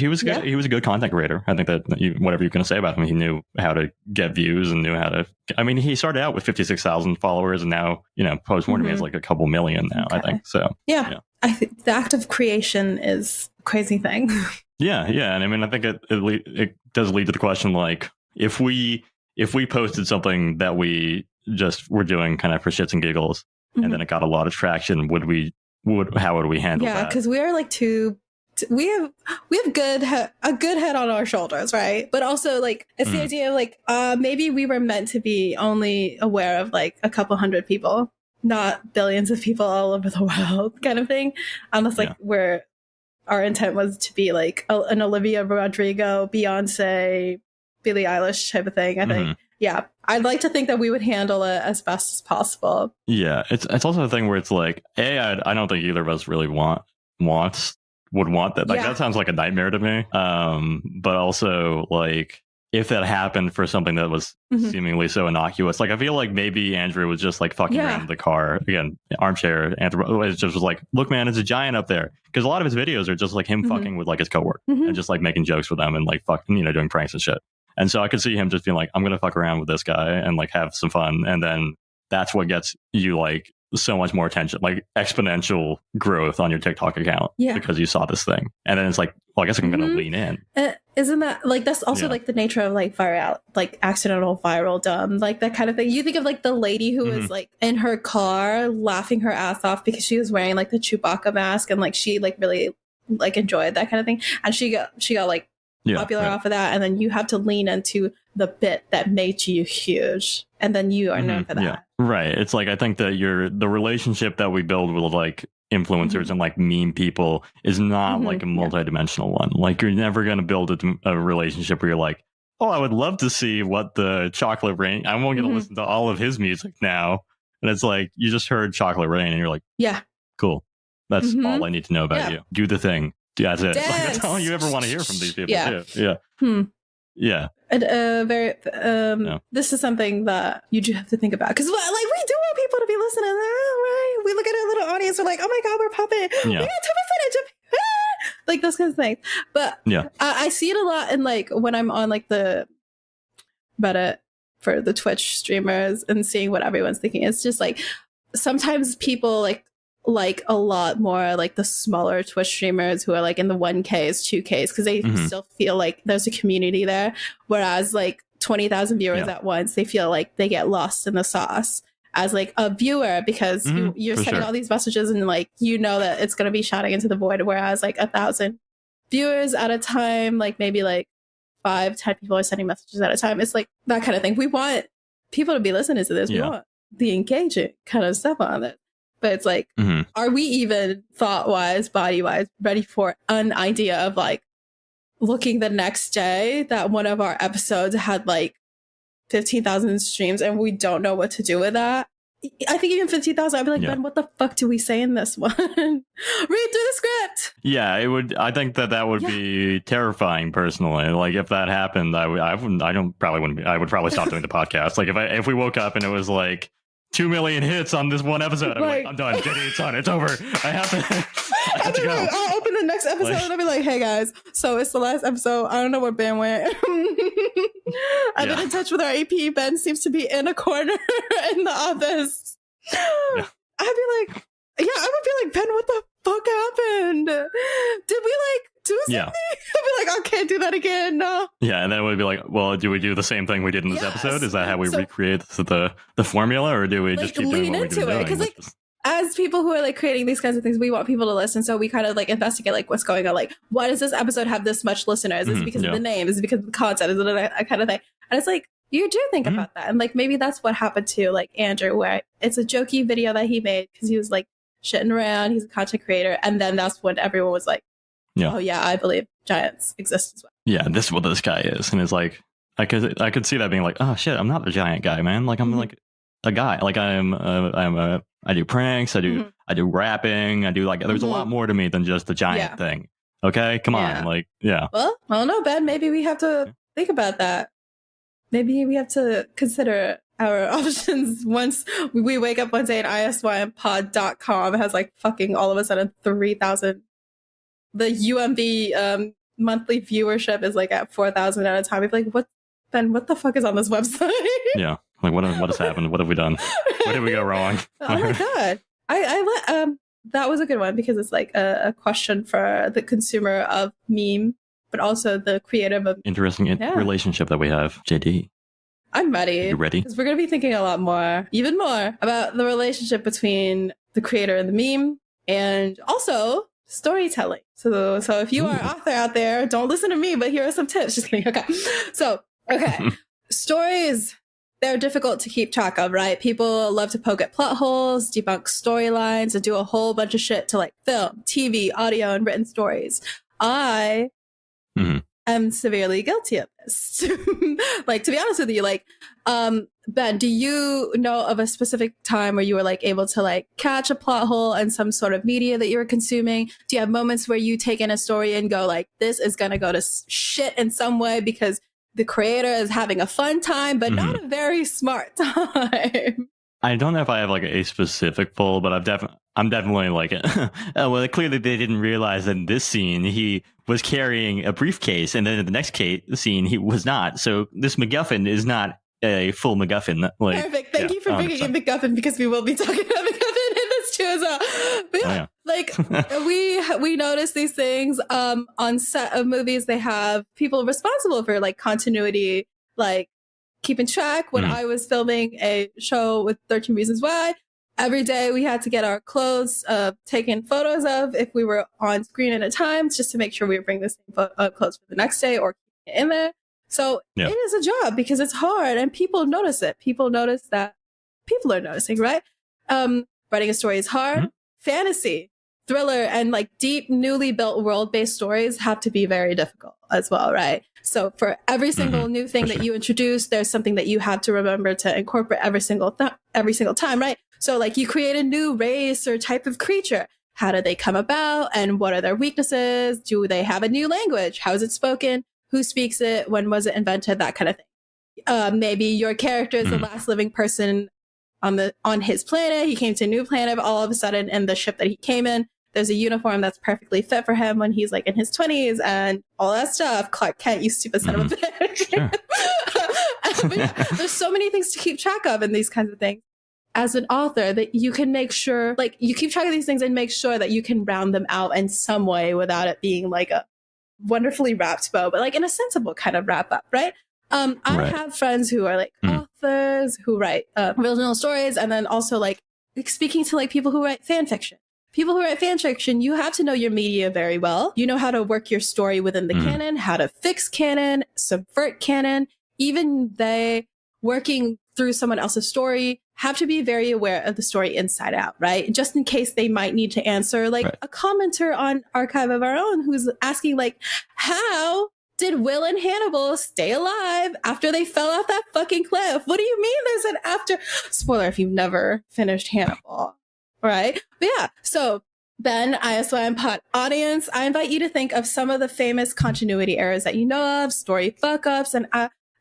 was good. He was a good content creator. I think that whatever you're going to say about him, he knew how to get views and knew how to. I mean, he started out with 56,000 followers, and now, you know, post-mortem he has like a couple million now. I think so. I think the act of creation is a crazy thing. And I mean, I think it does lead to the question, like if we posted something that we just were doing kind of for shits and giggles, and then it got a lot of traction, how would we handle that? Because we are like we have a good head on our shoulders, right? But also like it's the idea of like maybe we were meant to be only aware of like a couple hundred people, not billions of people all over the world, kind of thing. Unless like where our intent was to be like an Olivia Rodrigo, Beyonce, Billie Eilish type of thing. I think. I'd like to think that we would handle it as best as possible. It's also a thing where it's like, I don't think either of us really would want that. Like that sounds like a nightmare to me. But also like if that happened for something that was seemingly so innocuous, like I feel like maybe Andrew was just like fucking around in the car, again, armchair it just was like, look man, it's a giant up there, because a lot of his videos are just like him fucking with like his coworker and just like making jokes with them and like fucking, you know, doing pranks and shit. And so I could see him just being like, I'm going to fuck around with this guy and like have some fun. And then that's what gets you like so much more attention, like exponential growth on your TikTok account because you saw this thing. And then it's like, well, I guess I'm going to lean in. Isn't that like, that's also like the nature of like viral, like accidental viral dumb, like that kind of thing. You think of like the lady who was like in her car laughing her ass off because she was wearing like the Chewbacca mask, and like she like really like enjoyed that kind of thing. And she got like popular off of that. And then you have to lean into the bit that made you huge. And then you are known for that. Yeah. Right. It's like, I think that the relationship that we build with like influencers and like meme people is not like a multidimensional one. Like you're never going to build a relationship where you're like, oh, I would love to see what the Chocolate Rain, I'm only going to listen to all of his music now. And it's like, you just heard Chocolate Rain and you're like, yeah, cool. That's all I need to know about you. Do the thing. That's it. Like, that's all you ever want to hear from these people. Yeah. And this is something that you do have to think about, because like we do want people to be listening, right? We look at our little audience, we're like, oh my god, we're pumping, we got 2% of like those kinds of things. But I see it a lot in like when I'm on like the Reddit for the Twitch streamers and seeing what everyone's thinking. It's just like sometimes people like a lot more like the smaller Twitch streamers who are like in the 1Ks, 2Ks, because they still feel like there's a community there. Whereas like 20,000 viewers at once, they feel like they get lost in the sauce as like a viewer, because you're sending all these messages and like, you know that it's going to be shouting into the void. Whereas like 1,000 viewers at a time, like maybe like 5-10 people are sending messages at a time. It's like that kind of thing. We want people to be listening to this. We want the engaging kind of stuff on it. But it's like, are we even thought-wise, body-wise, ready for an idea of like looking the next day that one of our episodes had like 15,000 streams and we don't know what to do with that? I think even 15,000, I'd be like, Ben, what the fuck do we say in this one? Read through the script. Yeah, it would. I think that would be terrifying personally. Like if that happened, I would probably stop doing the podcast. Like if we woke up and it was like 2 million hits on this one episode, I'm done. It's done. It's over. I have to go. Like, I'll open the next episode and I'll be like, hey guys, so it's the last episode. I don't know where Ben went. I've been in touch with our AP. Ben seems to be in a corner in the office. I'd be like, I would be like, Ben, what the fuck happened? Did we like do something? I'd be like, I can't do that again. No. Yeah, and then it would be like, well, do we do the same thing we did in this episode? Is that how we recreate the formula, or do we just keep doing what we've been doing? Because like, as people who are like creating these kinds of things, we want people to listen. So we kind of like investigate like what's going on. Like, why does this episode have this much listeners? Is it because of the name? Is it because of the content? Is it that kind of thing? And it's like, you do think about that. And like, maybe that's what happened to like Andrew, where it's a jokey video that he made because he was like shitting around. He's a content creator. And then that's when everyone was like, oh yeah, I believe giants exist as well. Yeah, this is what this guy is. And it's like, I could see that being like, oh shit, I'm not the giant guy, man. Like I'm like a guy. Like I do pranks, I do rapping, I do like, there's a lot more to me than just the giant thing. Okay, come on. Like, well, I don't know, Ben, maybe we have to think about that. Maybe we have to consider our options once we wake up one day and ISYMpod.com has like fucking all of a sudden 3,000. The UMB monthly viewership is like at 4,000 at a time. We're like, what the fuck is on this website? Yeah. Like what has happened? What have we done? Where did we go wrong? Oh my god. I that was a good one, because it's like a question for the consumer of meme, but also the creative of interesting relationship that we have. JD, I'm ready. You ready? Because we're gonna be thinking a lot more, even more, about the relationship between the creator and the meme, and also storytelling. So if you are an author out there, don't listen to me, but here are some tips. Just kidding. Okay. So, stories, they're difficult to keep track of, right? People love to poke at plot holes, debunk storylines, and do a whole bunch of shit to like film, TV, audio, and written stories. I am severely guilty of this. Like, to be honest with you, like, Ben, do you know of a specific time where you were like able to like catch a plot hole in some sort of media that you were consuming? Do you have moments where you take in a story and go like, this is going to go to shit in some way because the creator is having a fun time, but not a very smart time? I don't know if I have like a specific pull, but I'm definitely like, well, clearly they didn't realize that in this scene he was carrying a briefcase, and then in the next scene he was not. So this MacGuffin is not a full MacGuffin. Like, perfect. Thank you for bringing in MacGuffin, because we will be talking about MacGuffin in this too as well. But like we notice these things on set of movies. They have people responsible for like continuity, like keeping track. When I was filming a show with 13 Reasons Why, every day we had to get our clothes taken photos of if we were on screen at a time, just to make sure we were bringing the same clothes for the next day or keeping it in there. So it is a job because it's hard and people notice it. People notice that people are noticing, right? Writing a story is hard. Fantasy, thriller, and like deep, newly built world-based stories have to be very difficult as well, right? So for every single new thing that you introduce, there's something that you have to remember to incorporate every single time, right? So like you create a new race or type of creature. How do they come about? And what are their weaknesses? Do they have a new language? How is it spoken? Who speaks it? When was it invented? That kind of thing. Maybe your character is the last living person on his planet. He came to a new planet, but all of a sudden in the ship that he came in, there's a uniform that's perfectly fit for him when he's like in his 20s and all that stuff. Clark Kent, you stupid son of a bitch. Sure. There's so many things to keep track of in these kinds of things. As an author, that you can make sure, like you keep track of these things and make sure that you can round them out in some way without it being like a wonderfully wrapped bow, but like in a sensible kind of wrap up, right? I have friends who are like authors who write original stories, and then also like speaking to like people who write fan fiction. People who write fan fiction, you have to know your media very well. You know how to work your story within the canon, how to fix canon, subvert canon. Even they working through someone else's story have to be very aware of the story inside out, right? Just in case they might need to answer like a commenter on Archive of Our Own who's asking like, how did Will and Hannibal stay alive after they fell off that fucking cliff? What do you mean there's an after? Spoiler if you've never finished Hannibal, right? But yeah, so Ben, ISYM Pod audience, I invite you to think of some of the famous continuity errors that you know of, story fuck-ups, and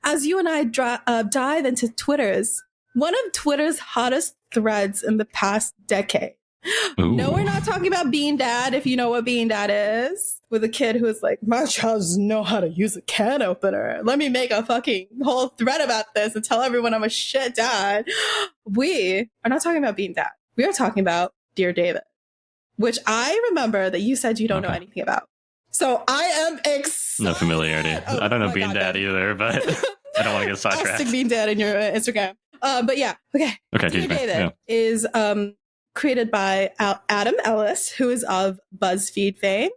as you and I dive into one of Twitter's hottest threads in the past decade. Ooh. No, we're not talking about Bean Dad, if you know what Bean Dad is. With a kid who's like, my child doesn't know how to use a can opener. Let me make a fucking whole thread about this and tell everyone I'm a shit dad. We are not talking about Bean Dad. We are talking about Dear David, which I remember that you said you don't know anything about. So I am excited. No familiarity. I don't know Bean Dad either, but I don't want to get sidetracked. I'll stick Bean Dad in your Instagram. But yeah, okay. Dear David is created by Adam Ellis, who is of BuzzFeed fame.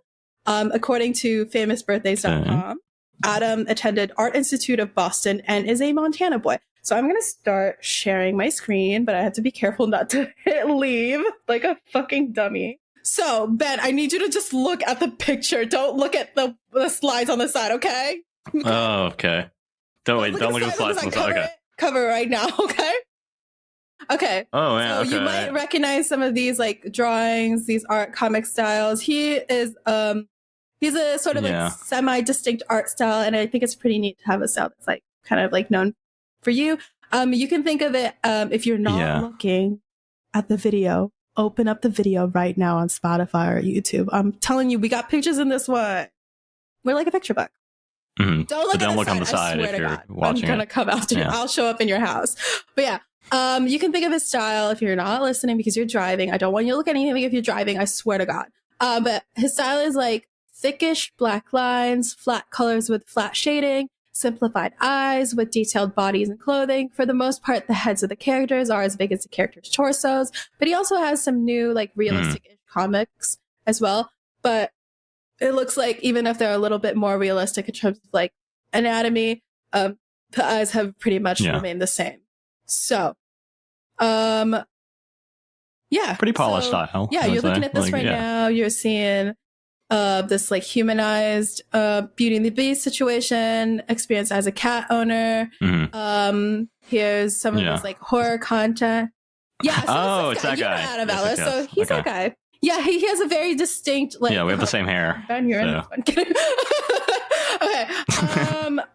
According to famousbirthdays.com, Adam attended Art Institute of Boston and is a Montana boy. So I'm going to start sharing my screen, but I have to be careful not to hit leave like a fucking dummy. So, Ben, I need you to just look at the picture. Don't look at the slides on the side, okay? Oh, okay. Don't look at the slides on the side. Okay. Cover it right now, okay? Okay. Oh, yeah, so you might recognize some of these like drawings, these art comic styles. He is he's a sort of like semi-distinct art style, and I think it's pretty neat to have a style that's like kind of like known for you. You can think of it if you're not looking at the video, open up the video right now on Spotify or YouTube. I'm telling you, we got pictures in this one. We're like a picture book. Mm-hmm. Don't look on the side if you're watching. I'm gonna come after you. I'll show up in your house. But yeah, you can think of his style if you're not listening because you're driving. I don't want you to look at anything if you're driving. I swear to God. But his style is like thickish black lines, flat colors with flat shading, simplified eyes with detailed bodies and clothing. For the most part, the heads of the characters are as big as the characters' torsos. But he also has some new like realistic comics as well. But it looks like even if they're a little bit more realistic in terms of like anatomy, the eyes have pretty much remained the same. So, pretty polished style. Yeah, you're looking at this like, now. You're seeing this like humanized Beauty and the Beast situation experience as a cat owner. Mm-hmm. Here's some of this like horror content. Yeah. So it's that guy. Adam Ellis. So he's that guy. Yeah, he has a very distinct like. Yeah, we have the same hair. Ben, you're in this one. Okay.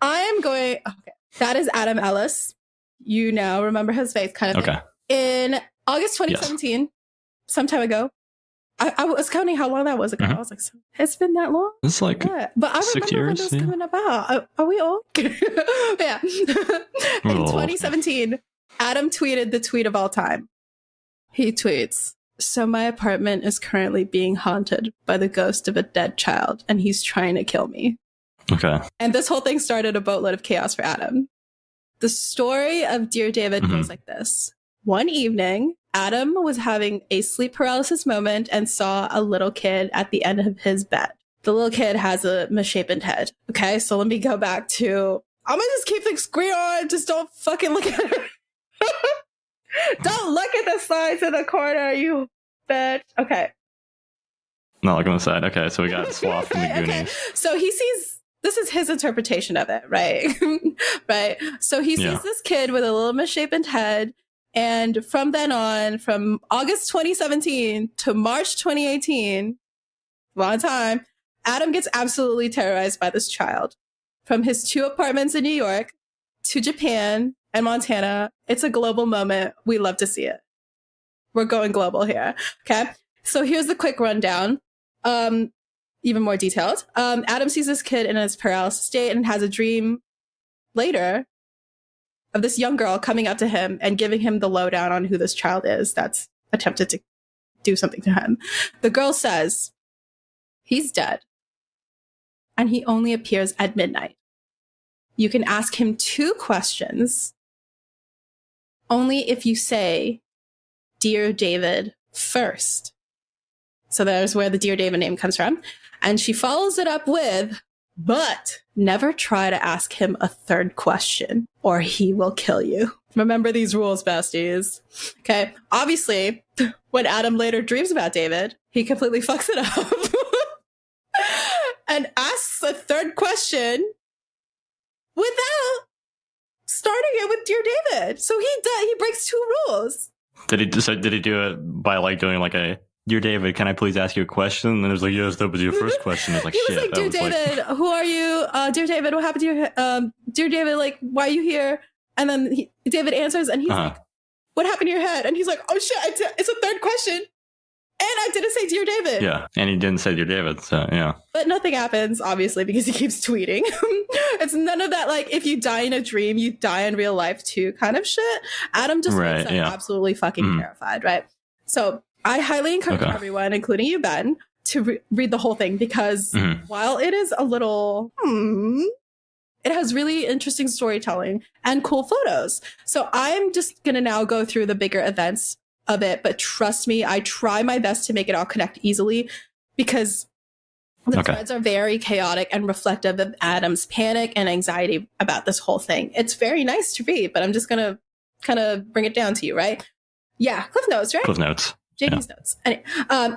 I'm going. Okay, that is Adam Ellis. You now remember his face, kind of. Okay. Thing. In August 2017, some time ago, I was counting how long that was ago. Mm-hmm. I was like, it's been that long? It's like but I 6 remember years. when this coming about. Are we old? Yeah. We're In 2017, Adam tweeted the tweet of all time. He tweets, "So my apartment is currently being haunted by the ghost of a dead child, and he's trying to kill me." Okay. And this whole thing started a boatload of chaos for Adam. The story of Dear David goes like this. One evening, Adam was having a sleep paralysis moment and saw a little kid at the end of his bed. The little kid has a misshapen head. Okay, so let me go back to... I'm gonna just keep the screen on. Just don't fucking look at it. Don't look at the sides in the corner, you bitch. Okay. Not looking on the side. Okay, so we got Sloth from the Goonies. Okay. So he sees... This is his interpretation of it, right? Right. So he sees this kid with a little misshapen head. And from then on, from August 2017 to March 2018, long time, Adam gets absolutely terrorized by this child. From his 2 apartments in New York to Japan and Montana, it's a global moment. We love to see it. We're going global here. Okay. So here's the quick rundown. Even more detailed. Adam sees this kid in his paralysis state and has a dream later of this young girl coming up to him and giving him the lowdown on who this child is that's attempted to do something to him. The girl says, he's dead, and he only appears at midnight. You can ask him 2 questions, only if you say, "Dear David," first. So there's where the Dear David name comes from. And she follows it up with, "But never try to ask him a 3rd question, or he will kill you." Remember these rules, besties. Okay. Obviously, when Adam later dreams about David, he completely fucks it up and asks a 3rd question without starting it with "Dear David." So he breaks 2 rules. Did he do it by like doing like a "Dear David, can I please ask you a question?" And it was like, "Yes, that was your first question." It's like, he shit. was like, "Dear David, who are you? Dear David, what happened to your Dear David, like, why are you here?" And then David answers, and he's like, "What happened to your head?" And he's like, "Oh shit, it's a 3rd question, and I didn't say Dear David." Yeah, and he didn't say Dear David, so yeah. But nothing happens, obviously, because he keeps tweeting. It's none of that, like, if you die in a dream, you die in real life too kind of shit. Adam just looks absolutely fucking terrified, right? So I highly encourage everyone, including you, Ben, to read the whole thing, because while it is a little, it has really interesting storytelling and cool photos. So I'm just going to now go through the bigger events of it. But trust me, I try my best to make it all connect easily, because the threads are very chaotic and reflective of Adam's panic and anxiety about this whole thing. It's very nice to read, but I'm just going to kind of bring it down to you, right? Yeah, Cliff Notes, right? Cliff Notes. JD's notes.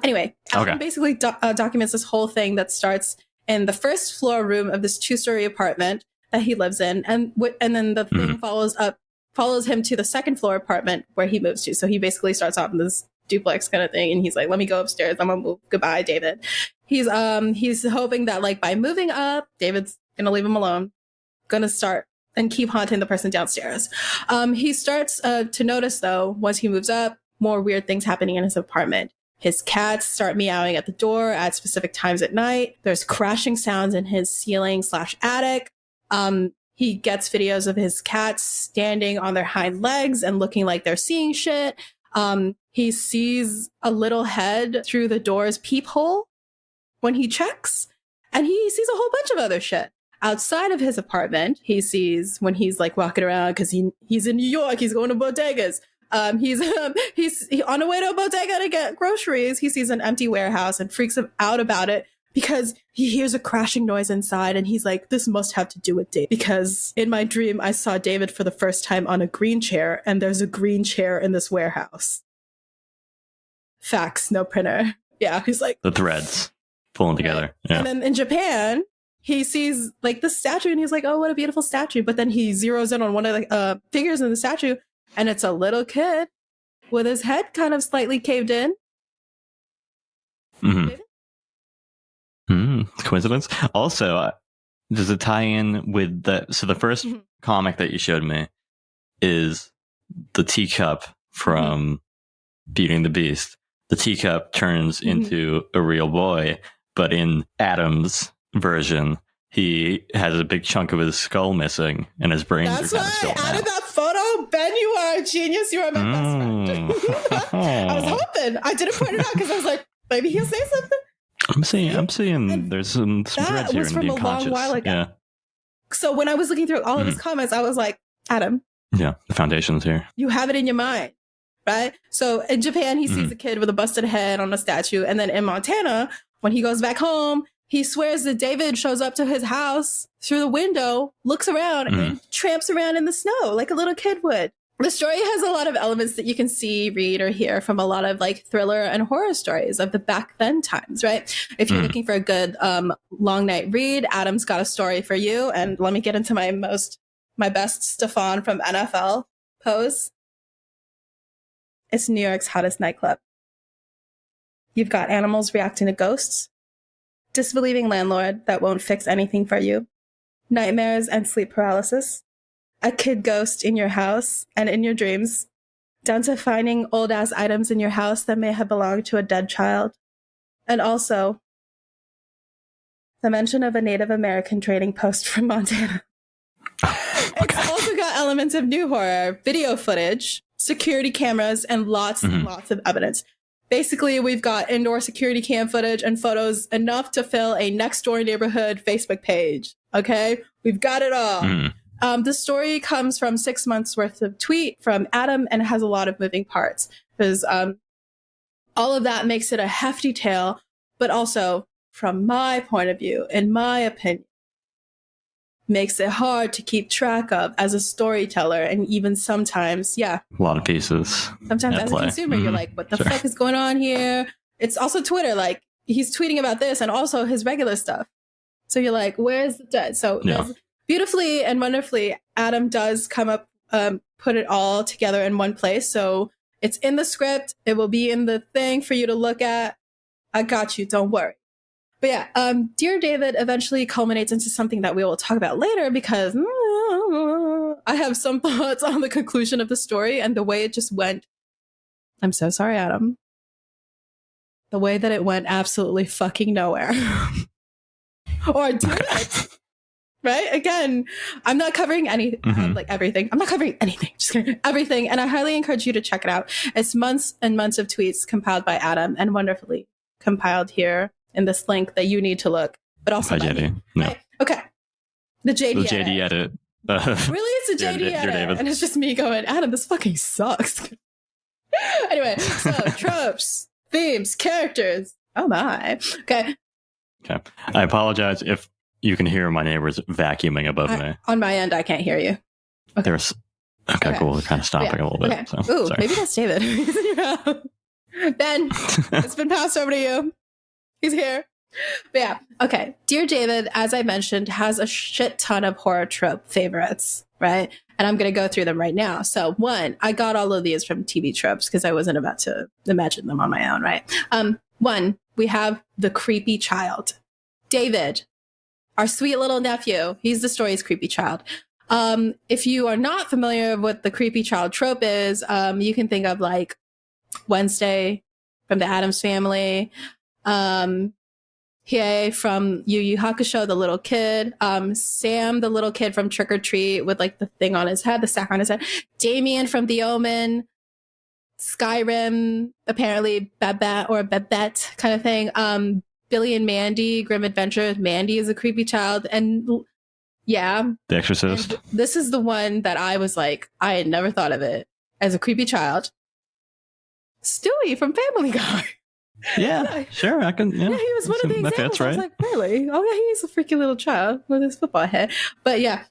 Anyway, Adam basically documents this whole thing that starts in the 1st floor room of this 2-story apartment that he lives in, and then the thing follows him to the 2nd floor apartment where he moves to. So he basically starts off in this duplex kind of thing, and he's like, "Let me go upstairs. I'm gonna move. Goodbye, David." He's hoping that, like, by moving up, David's gonna leave him alone, gonna start and keep haunting the person downstairs. He starts to notice, though, once he moves up, more weird things happening in his apartment. His cats start meowing at the door at specific times at night. There's crashing sounds in his ceiling/attic. He gets videos of his cats standing on their hind legs and looking like they're seeing shit. He sees a little head through the door's peephole when he checks, and he sees a whole bunch of other shit. Outside of his apartment, he sees when he's like walking around, because he's in New York, he's going to bodegas. He's on the way to a bodega to get groceries. He sees an empty warehouse and freaks out about it, because he hears a crashing noise inside, and he's like, "This must have to do with David, because in my dream, I saw David for the first time on a green chair, and there's a green chair in this warehouse." Fax, no printer. Yeah, he's like... The threads pulling together. Yeah. And then in Japan, he sees, like, the statue, and he's like, "Oh, what a beautiful statue." But then he zeroes in on one of the figures in the statue, and it's a little kid with his head kind of slightly caved in. Coincidence? Also, does it tie in with the... So the first comic that you showed me is the teacup from Beauty and the Beast. The teacup turns into a real boy, but in Adam's version, he has a big chunk of his skull missing, and his brains That's are why kind of still I added out. that photo. Ben, you are a genius. You are my best friend. I was hoping. I didn't point it out because I was like, maybe he'll say something. I'm seeing there's some threads here was in from being a long conscious. while ago. Yeah. So when I was looking through all of his comments, I was like, Adam, Yeah, the foundation's here. you have it in your mind, right? So in Japan, he sees a kid with a busted head on a statue. And then in Montana, when he goes back home, he swears that David shows up to his house through the window, looks around, and tramps around in the snow like a little kid would. The story has a lot of elements that you can see, read, or hear from a lot of like thriller and horror stories of the back then times, right? If you're looking for a good long night read, Adam's got a story for you. And let me get into my best Stefan from NFL pose. It's New York's hottest nightclub. You've got animals reacting to ghosts, disbelieving landlord that won't fix anything for you, nightmares and sleep paralysis, a kid ghost in your house and in your dreams, down to finding old-ass items in your house that may have belonged to a dead child, and also the mention of a Native American trading post from Montana. It's also got elements of new horror, video footage, security cameras, and lots and lots of evidence. Basically, we've got indoor security cam footage and photos enough to fill a next door neighborhood Facebook page. Okay? We've got it all. The story comes from 6 months worth of tweet from Adam, and it has a lot of moving parts because all of that makes it a hefty tale, but also from my point of view, in my opinion, makes it hard to keep track of as a storyteller. And even sometimes, a lot of pieces. Sometimes as a consumer, you're like, what the fuck is going on here? It's also Twitter. Like, he's tweeting about this and also his regular stuff. So you're like, where's the dead? So beautifully and wonderfully, Adam does come up, put it all together in one place. So it's in the script. It will be in the thing for you to look at. I got you. Don't worry. But yeah, Dear David eventually culminates into something that we will talk about later because I have some thoughts on the conclusion of the story and the way it just went. I'm so sorry, Adam. The way that it went absolutely fucking nowhere. Or did it? Right? Again, I'm not covering any like everything. I'm not covering anything. Just kidding. Everything. And I highly encourage you to check it out. It's months and months of tweets compiled by Adam and wonderfully compiled here in this link that you need to look, but also by me. Right? Okay. The JD edit. Really? It's a JD edit. And it's just me going, Adam, this fucking sucks. Anyway, so tropes, themes, characters. Oh my. Okay. I apologize if you can hear my neighbors vacuuming above me. On my end, I can't hear you. Okay. Okay, cool. They're kind of stopping a little bit. Okay. So, ooh, sorry. Maybe that's David. He's in your house. Ben, it's been passed over to you. He's here. But yeah, okay. Dear David, as I mentioned, has a shit ton of horror trope favorites, right? And I'm going to go through them right now. So one, I got all of these from TV tropes because I wasn't about to imagine them on my own, right? One, we have the creepy child. David, our sweet little nephew, he's the story's creepy child. If you are not familiar with what the creepy child trope is, you can think of like Wednesday from the Addams Family, Hiei from Yu Yu Hakusho, the little kid, Sam, the little kid from Trick or Treat with like the thing on his head, the sack on his head, Damien from The Omen, Skyrim, apparently Babette kind of thing, Billy and Mandy, Grim Adventures. Mandy is a creepy child, and The Exorcist. And this is the one that I was like, I had never thought of it as a creepy child. Stewie from Family Guy. Yeah, sure. I can. Yeah, he was one of the examples. I was like, really? Oh yeah, he's a freaky little child with his football head. But yeah,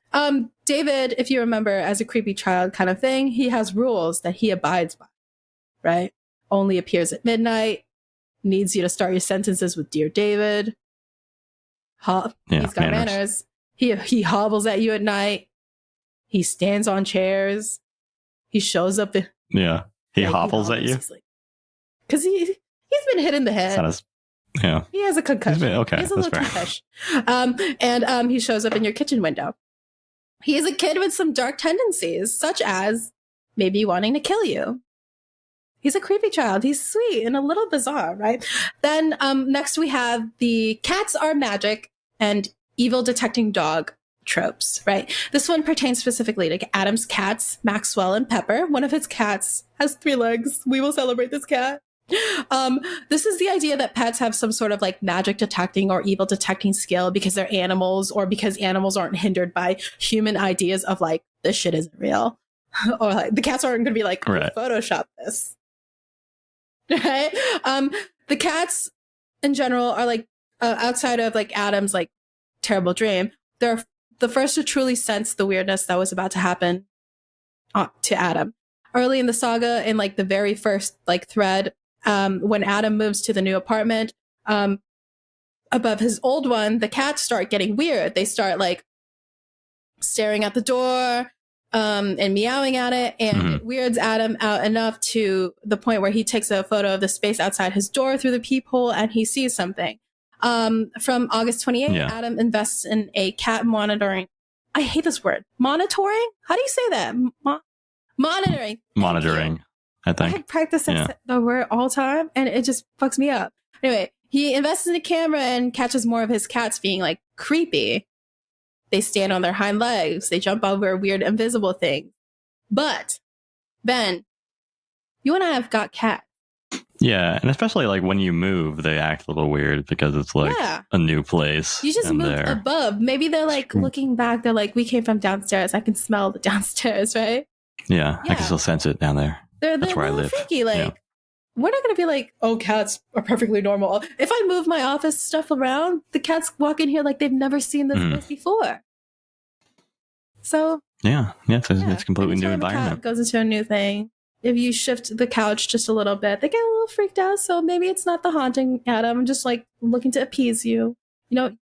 David, if you remember, as a creepy child kind of thing, he has rules that he abides by. Right? Only appears at midnight. Needs you to start your sentences with "Dear David." He's got manners. He hobbles at you at night. He stands on chairs. He shows up. He hobbles at you because he's been hit in the head. He has a concussion. Okay, he's a little concussion. And he shows up in your kitchen window. He is a kid with some dark tendencies, such as maybe wanting to kill you. He's a creepy child. He's sweet and a little bizarre, right? Then next we have the cats are magic and evil detecting dog tropes, right? This one pertains specifically to Adam's cats, Maxwell and Pepper. One of his cats has 3 legs. We will celebrate this cat. This is the idea that pets have some sort of like magic detecting or evil detecting skill because they're animals, or because animals aren't hindered by human ideas of like, this shit isn't real. Or like the cats aren't going to be like, Photoshop this. Right? The cats in general are like, outside of like Adam's like terrible dream, they're the first to truly sense the weirdness that was about to happen to Adam. Early in the saga, in like the very first like thread, when Adam moves to the new apartment, above his old one, the cats start getting weird. They start like staring at the door, and meowing at it, and it weirds Adam out enough to the point where he takes a photo of the space outside his door through the peephole, and he sees something. From August 28th, Adam invests in a cat monitoring. I hate this word. Monitoring? How do you say that? Monitoring. Monitoring, I think. I practice the word all the time, and it just fucks me up. Anyway, he invests in a camera and catches more of his cats being like creepy. They stand on their hind legs. They jump over weird invisible things. But, Ben, you and I have got cats. Yeah, and especially like when you move, they act a little weird because it's like a new place. You just moved above. Maybe they're like looking back. They're like, we came from downstairs. I can smell the downstairs, right? Yeah, I can still sense it down there. That's where I live. Freaky. Like, we're not going to be like, oh, cats are perfectly normal. If I move my office stuff around, the cats walk in here like they've never seen this place before. So it's completely new environment. Cat goes into a new thing. If you shift the couch just a little bit, they get a little freaked out. So maybe it's not the haunting Adam. I'm just like looking to appease you. You know?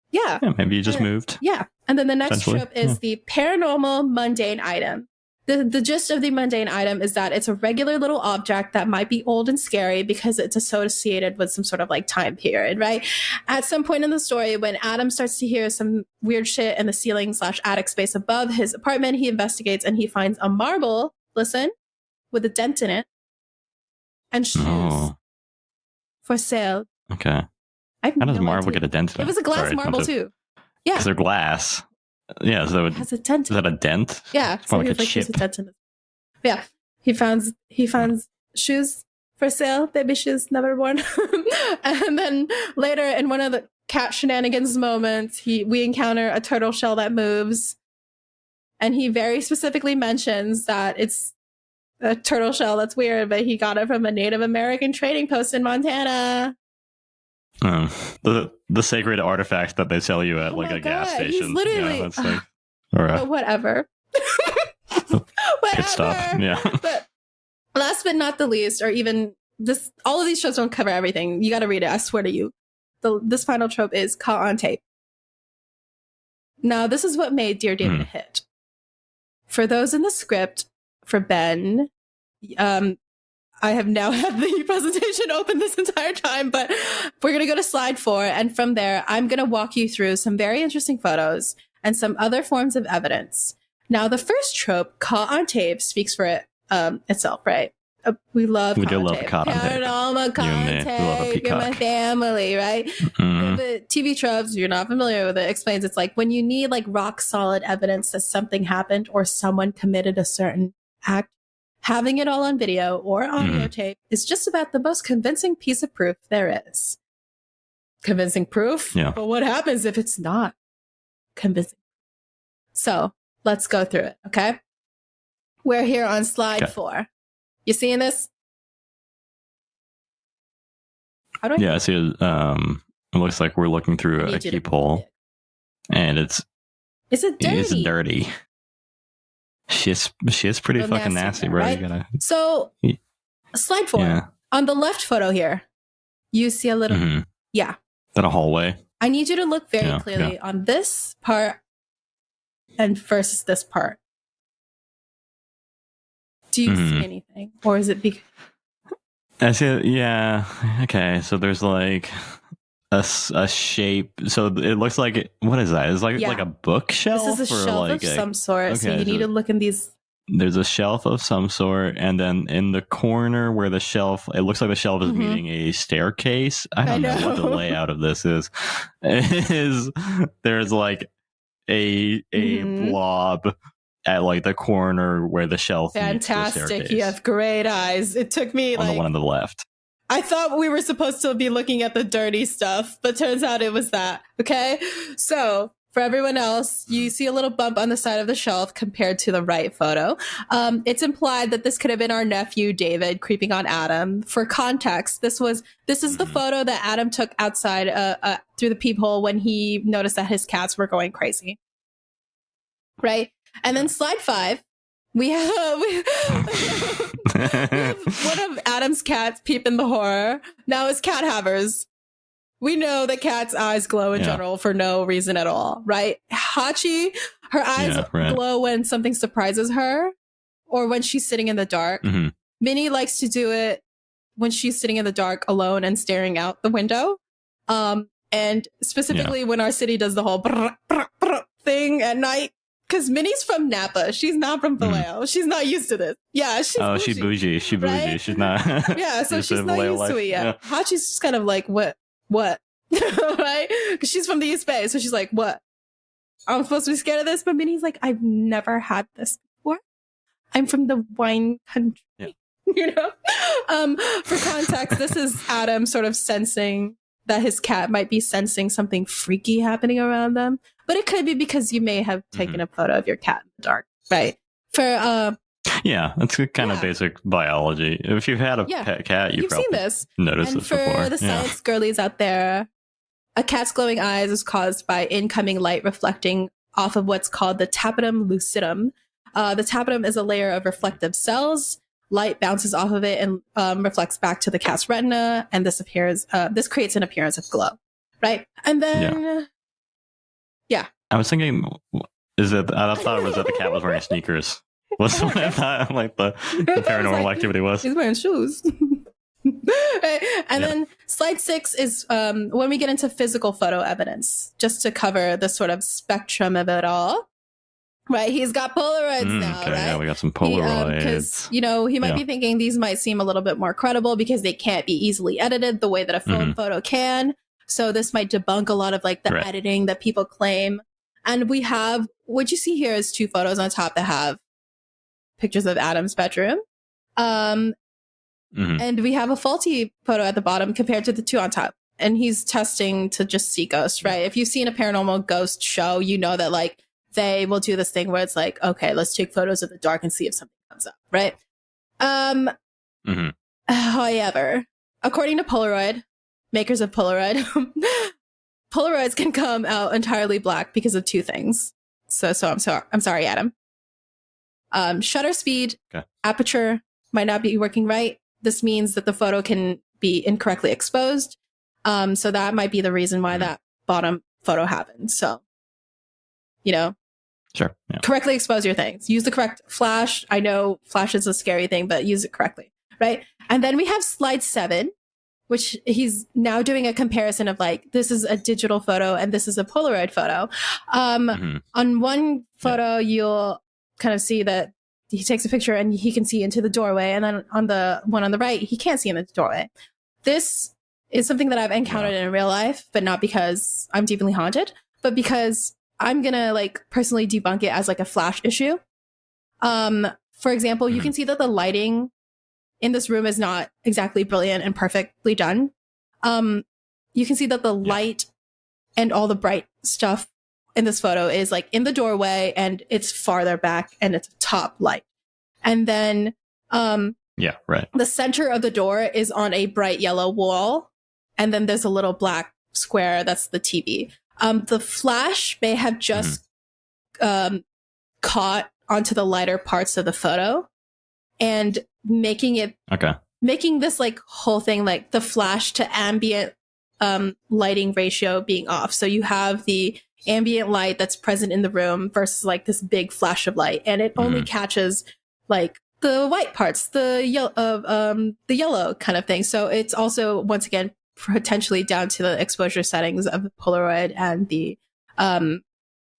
Yeah. Maybe you just moved. Yeah. And then the next trope is the paranormal mundane item. The gist of the mundane item is that it's a regular little object that might be old and scary because it's associated with some sort of like time period, right? At some point in the story, when Adam starts to hear some weird shit in the ceiling/attic space above his apartment, he investigates and he finds a marble, with a dent in it, and shoes for sale. Okay. How does marble get a dent in it? It was a glass marble too. Yeah. Because they're glass. Yeah, so it has a dent. Is that a dent? Yeah. It's more like a chip. A dent in it. Yeah. He found shoes for sale, baby shoes, never worn. And then later in one of the cat shenanigans moments, we encounter a turtle shell that moves. And he very specifically mentions that it's a turtle shell that's weird, but he got it from a Native American trading post in Montana. The sacred artifacts that they sell you at like a gas station. He's literally whatever. Pit stop. Yeah. But last but not the least, or even this, all of these shows don't cover everything. You got to read it. I swear to you. This final trope is caught on tape. Now, this is what made Dear David a hit. For those in the script, for Ben, I have now had the presentation open this entire time, but we're going to go to slide 4. And from there, I'm going to walk you through some very interesting photos and some other forms of evidence. Now, the first trope, caught on tape, speaks for itself, right? We do love caught on tape. Paranormal caught on tape. You're my family, right? The TV tropes, if you're not familiar with it, explains it's like when you need like rock solid evidence that something happened or someone committed a certain act, having it all on video or audio tape is just about the most convincing piece of proof there is. Convincing proof? Yeah. But what happens if it's not convincing? So let's go through it, okay? We're here on slide 4. You seeing this? I see it. It looks like we're looking through a peephole, and it's dirty. Shit's pretty fucking nasty, bro. Right? So, slide 4. On the left photo here, you see a little, Is that a hallway? I need you to look very clearly on this part and versus this part. Do you see anything? Or is it I see it, yeah. Okay, so there's like a shape. So it looks like what is that? It's like a bookshelf. This is a shelf of some sort. Okay, so you need to look in these there's a shelf of some sort, and then in the corner where the shelf, it looks like the shelf is meeting a staircase. I don't know what the layout of this is. There's like a blob at like the corner where the shelf meets the Fantastic. staircase. You have great eyes. It took me on the one on the left. I thought we were supposed to be looking at the dirty stuff, but turns out it was that. Okay. So for everyone else, you see a little bump on the side of the shelf compared to the right photo. It's implied that this could have been our nephew, David, creeping on Adam. For context, this is the photo that Adam took outside through the peephole when he noticed that his cats were going crazy. Right. And then slide 5. We have one of Adam's cats peeping the horror. Now, as cat havers, we know that cats' eyes glow in general for no reason at all, right? Hachi, her eyes glow when something surprises her or when she's sitting in the dark. Minnie likes to do it when she's sitting in the dark alone and staring out the window. And specifically when our city does the whole brr, brr, brr thing at night. Because Minnie's from Napa. She's not from Vallejo. She's not used to this. Yeah, she's bougie. She's bougie. She's bougie. Right? She's not. Yeah, so she's not used to it yet. Yeah. Hachi's just kind of like, what? Right? Because she's from the East Bay. So she's like, what? I'm supposed to be scared of this? But Minnie's like, I've never had this before. I'm from the wine country. Yeah. You know? For context, this is Adam sort of sensing that his cat might be sensing something freaky happening around them. But it could be because you may have taken a photo of your cat in the dark, right? For yeah, that's kind of basic biology. If you've had a pet cat, you've probably seen this. Noticed and this for before. The science girlies out there, a cat's glowing eyes is caused by incoming light reflecting off of what's called the tapetum lucidum. The tapetum is a layer of reflective cells. Light bounces off of it and reflects back to the cat's retina, and this creates an appearance of glow, right? And then, I was thinking, I thought it was that the cat was wearing sneakers. What's what I thought like the paranormal activity was? He's wearing shoes. Right? And then slide 6 is when we get into physical photo evidence, just to cover the sort of spectrum of it all. Right, he's got Polaroids now, right? Yeah, we got some Polaroids. Because, he might be thinking these might seem a little bit more credible because they can't be easily edited the way that a phone photo can. So this might debunk a lot of like the editing that people claim. And we have, what you see here is 2 photos on top that have pictures of Adam's bedroom. And we have a faulty photo at the bottom compared to the 2 on top. And he's testing to just see ghosts, right? If you've seen a paranormal ghost show, you know that like they will do this thing where it's like, okay, let's take photos of the dark and see if something comes up, right? However, according to Polaroid, makers of Polaroid, Polaroids can come out entirely black because of 2 things. So I'm sorry, Adam. Shutter speed, aperture might not be working right. This means that the photo can be incorrectly exposed. So that might be the reason why that bottom photo happened. So, Sure. Yeah. Correctly expose your things. Use the correct flash. I know flash is a scary thing, but use it correctly, right? And then we have slide 7, which he's now doing a comparison of like, this is a digital photo and this is a Polaroid photo. On one photo, you'll kind of see that he takes a picture and he can see into the doorway. And then on the one on the right, he can't see in the doorway. This is something that I've encountered in real life, but not because I'm deeply haunted, but because I'm going to like personally debunk it as like a flash issue. For example, you can see that the lighting in this room is not exactly brilliant and perfectly done. You can see that the light and all the bright stuff in this photo is like in the doorway and it's farther back and it's a top light. And then the center of the door is on a bright yellow wall. And then there's a little black square that's the TV. The flash may have just caught onto the lighter parts of the photo and making this like whole thing, like the flash to ambient lighting ratio being off. So you have the ambient light that's present in the room versus like this big flash of light, and it only catches like the white parts, the yellow kind of thing. So it's also, once again, potentially down to the exposure settings of the Polaroid and the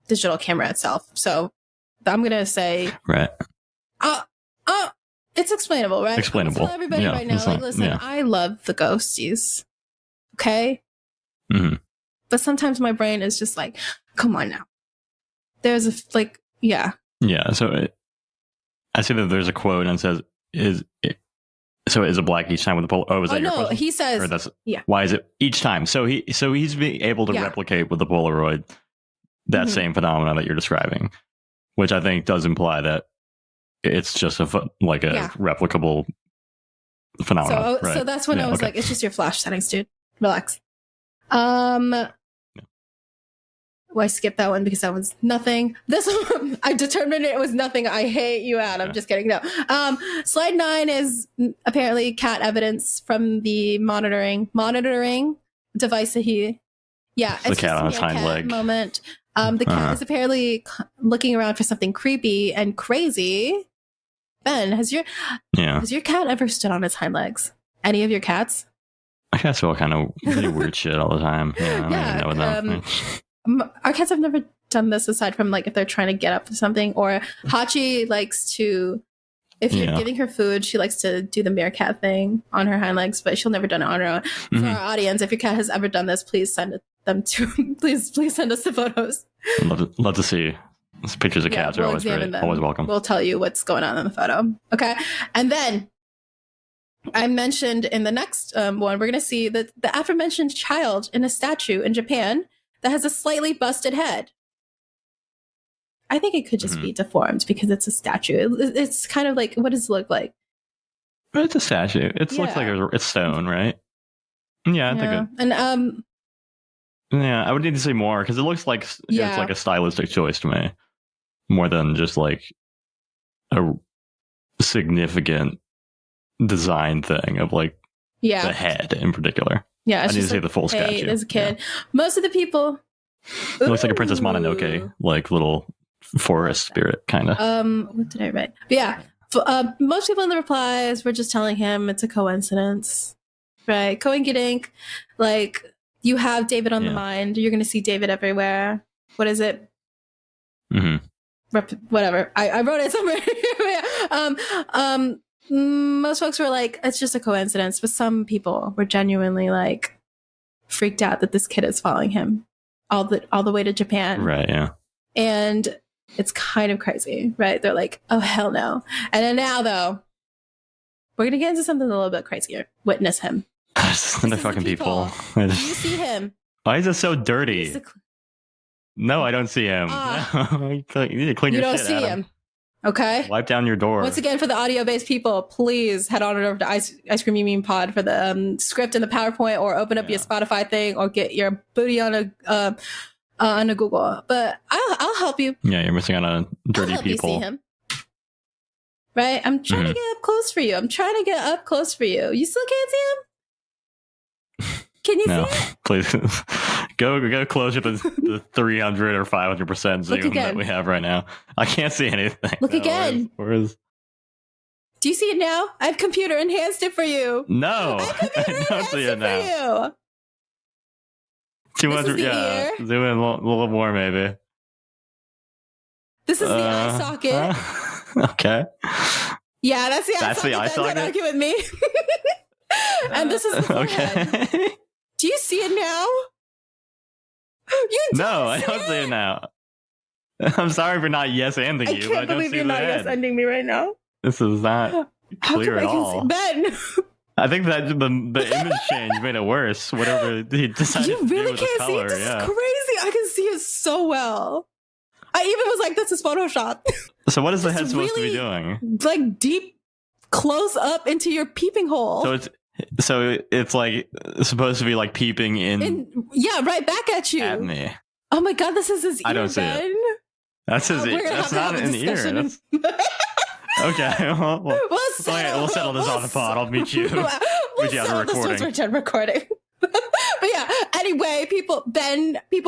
digital camera itself. So I'm going to say, It's explainable, right? Explainable. I'll tell everybody right now, like, listen, I love the ghosties. Okay? Mm-hmm. But sometimes my brain is just like, come on now. There's yeah. Yeah, so I see that there's a quote and it says, is it black each time with the Polaroid? Oh, is that your question? He says, or that's, yeah. Why is it each time? So he's being able to replicate with the Polaroid that same phenomena that you're describing, which I think does imply that it's just a replicable phenomenon. So that's when I was like, it's just your flash settings, dude. Relax. I skipped that one because that was nothing. This one, I determined it was nothing. I hate you, Adam. Just kidding. No. Slide 9 is apparently cat evidence from the monitoring device that he. Yeah, it's the cat on his hind leg moment. The cat is apparently looking around for something creepy and crazy. Ben, has your cat ever stood on its hind legs? Any of your cats? My cats do all kind of really weird shit all the time. Yeah, I don't even know. Our cats have never done this aside from like if they're trying to get up to something, or Hachi likes to, if you're giving her food, she likes to do the meerkat thing on her hind legs, but she'll never done it on her own. For our audience, if your cat has ever done this, please send them to please send us the photos. I'd love to see pictures of cats. Are always great. Always welcome. We'll tell you what's going on in the photo. Okay, and then I mentioned in the next one, we're going to see the aforementioned child in a statue in Japan that has a slightly busted head. I think it could just be deformed because it's a statue. It's kind of like, what does it look like? It's a statue. It looks like it's stone, right? Yeah, I think it. And yeah, I would need to see more because it looks like it's like a stylistic choice to me, more than just like a significant design thing of like the head in particular. Yeah, I need to see the full statue. There's a kid. Yeah. Most of the people. It looks like a Princess Mononoke, like little forest spirit, kind of. What did I write? But yeah, most people in the replies were just telling him it's a coincidence, right? Coinkydink, like you have David on the mind. You're going to see David everywhere. What is it? Whatever. I wrote it somewhere. Most folks were like, it's just a coincidence, but some people were genuinely like freaked out that this kid is following him all the way to Japan. Right, yeah. And it's kind of crazy, right? They're like, oh, hell no. And then now, though, we're going to get into something a little bit crazier. Witness him. The fucking people. Do you see him? Why is it so dirty? No, I don't see him. You need to clean your shit, Adam. You don't see him. Okay. Wipe down your door. Once again, for the audio-based people, please head on over to Ice Cream You Mean Pod for the script and the PowerPoint, or open up your Spotify thing, or get your booty on a Google. But I'll help you. Yeah, you're missing out on dirty I'll help people. You see him. Right? I'm trying to get up close for you. You still can't see him? Can you see him? Please go closer to the 300 or 500% zoom that we have right now. I can't see anything. Look again. Do you see it now? I've computer enhanced it for you. No, I don't see it now. 200, yeah. Zoom in a little more, maybe. This is the eye socket. Okay. Yeah, that's the eye socket. Don't argue with me. And this is the fan. Okay. Do you see it now? No, I don't see it now. I'm sorry for not yes-anding you, but I don't see the head. I can't believe you're not yes-anding me right now. This is not clear at all. Ben! I think that the image change made it worse. Whatever he decided to do with the color. You really can't see it? This is crazy. I can see it so well. I even was like, this is Photoshop. So what is the head supposed to be doing? Like deep close up into your peeping hole. So it's like supposed to be like peeping in. Yeah, right back at you. At me. Oh my god, this is his ear. I don't see it. That's his ear. That's not an ear. Okay. We'll settle this on the pod. I'll meet you. We'll settle this once we're done recording. But yeah. Anyway, people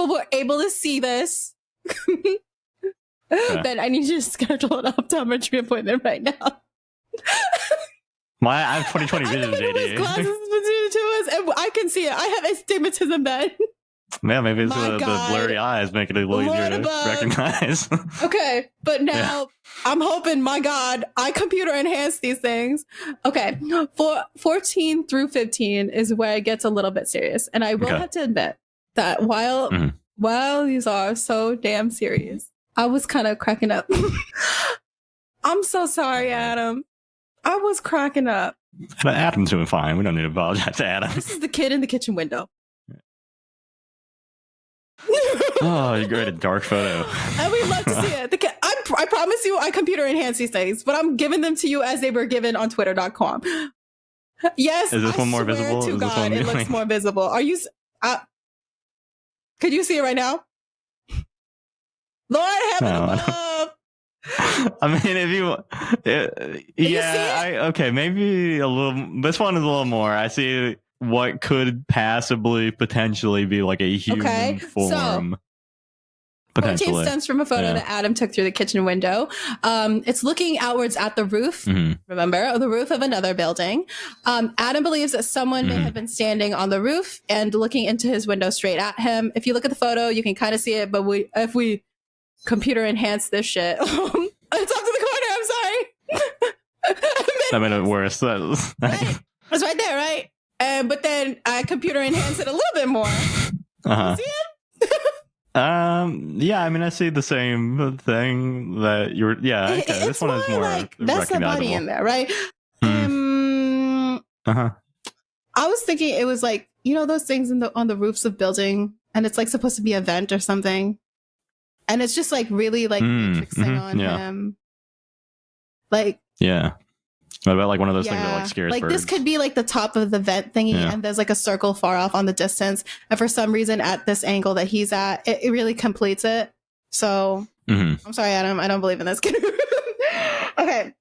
were able to see this. Ben, I need you to schedule an optometry appointment right now. I have 20/20 vision, JD. Glasses between the two of us, and I can see it. I have astigmatism, Ben. Yeah, maybe it's the blurry eyes make it a little easier to recognize. Okay, but now I'm hoping, my God, I computer enhance these things. Okay, for 14 through 15 is where it gets a little bit serious. And I will have to admit that while these are so damn serious, I was kind of cracking up. I'm so sorry, Adam. I was cracking up. Adam's doing fine. We don't need to apologize to Adam. This is the kid in the kitchen window. Oh, you got a dark photo. And we love to see it. I promise you, I computer enhance these things, but I'm giving them to you as they were given on twitter.com. Yes. Is this one more visible? To God, it looks more visible. Are you, could you see it right now? Lord heaven above. I mean, if you okay, maybe a little. This one is a little more. I see what could potentially be like a human form. Potentially. 14 stems from a photo that Adam took through the kitchen window. It's looking outwards at the roof. Remember, the roof of another building. Adam believes that someone may have been standing on the roof and looking into his window straight at him. If you look at the photo, you can kind of see it, but if we computer enhance this shit. It's up to the corner. I'm sorry. I made it worse. Right. It's right there, right? But then I computer enhance it a little bit more. You see it? Yeah. I mean, I see the same thing that you're. Yeah. Okay. This one is more like that's the body in there, right? I was thinking it was like, you know, those things on the roofs of building, and it's like supposed to be a vent or something. And it's just like really like matrixing on him. Like, yeah. What about like one of those things that like scares like birds? This could be like the top of the vent thingy, and there's like a circle far off on the distance. And for some reason, at this angle that he's at, it really completes it. So I'm sorry, Adam. I don't believe in this. Okay.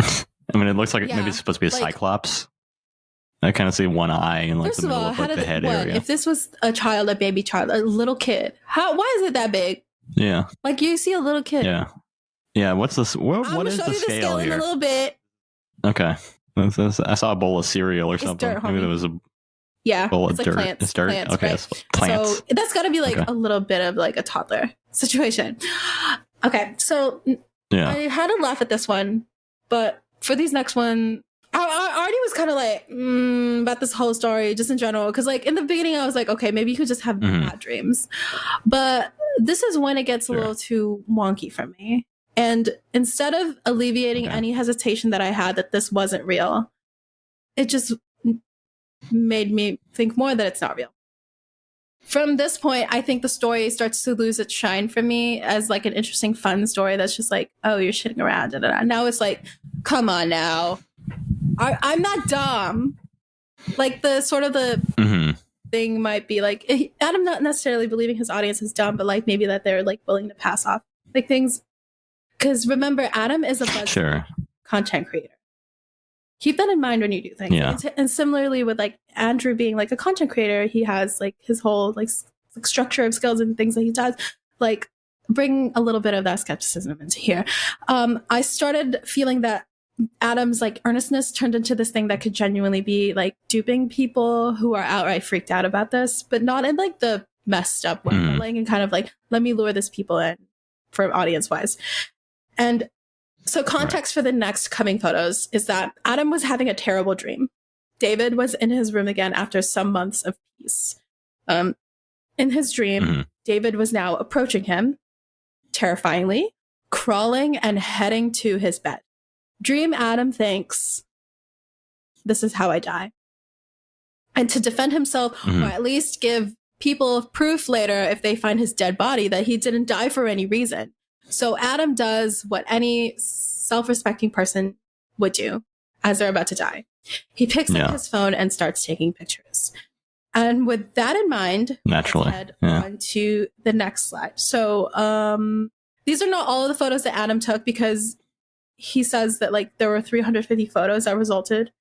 I mean, it looks like maybe it's supposed to be a cyclops. I kind of see one eye in like the middle of like, the head area. If this was a child, a baby child, a little kid, why is it that big? Yeah. Like you see a little kid. Yeah. Yeah. What's this? What is the scale here? A little bit. Okay. I saw a bowl of cereal or something. Dirt, maybe there was a bowl of like dirt. Plants, it's dirt. plants, okay. Right? Plants. So that's got to be like a little bit of like a toddler situation. Okay. So I had to laugh at this one, but for these next one, I already was kind of like about this whole story just in general, because like in the beginning I was like, okay, maybe you could just have bad dreams, but this is when it gets a little too wonky for me. And instead of alleviating any hesitation that I had that this wasn't real, it just made me think more that it's not real. From this point, I think the story starts to lose its shine for me as like an interesting, fun story that's just like, oh, you're shitting around. Da, da, da. Now it's like, come on now. I'm not dumb. Like the sort of the thing might be like, Adam not necessarily believing his audience is dumb, but like maybe that they're like willing to pass off like things. Because remember, Adam is a content creator. Keep that in mind when you do things. Yeah. And similarly with like Andrew being like a content creator, he has like his whole like structure of skills and things that he does. Like bring a little bit of that skepticism into here. I started feeling that Adam's like earnestness turned into this thing that could genuinely be like duping people who are outright freaked out about this, but not in like the messed up way, like in kind of like, let me lure this people in for audience wise. And so context for the next coming photos is that Adam was having a terrible dream. David was in his room again after some months of peace. In his dream, David was now approaching him, terrifyingly, crawling and heading to his bed. Dream Adam thinks, this is how I die. And to defend himself, or at least give people proof later if they find his dead body that he didn't die for any reason. So Adam does what any self-respecting person would do as they're about to die. He picks up his phone and starts taking pictures. And with that in mind, naturally, let's head on to the next slide. So these are not all of the photos that Adam took, because he says that like there were 350 photos that resulted.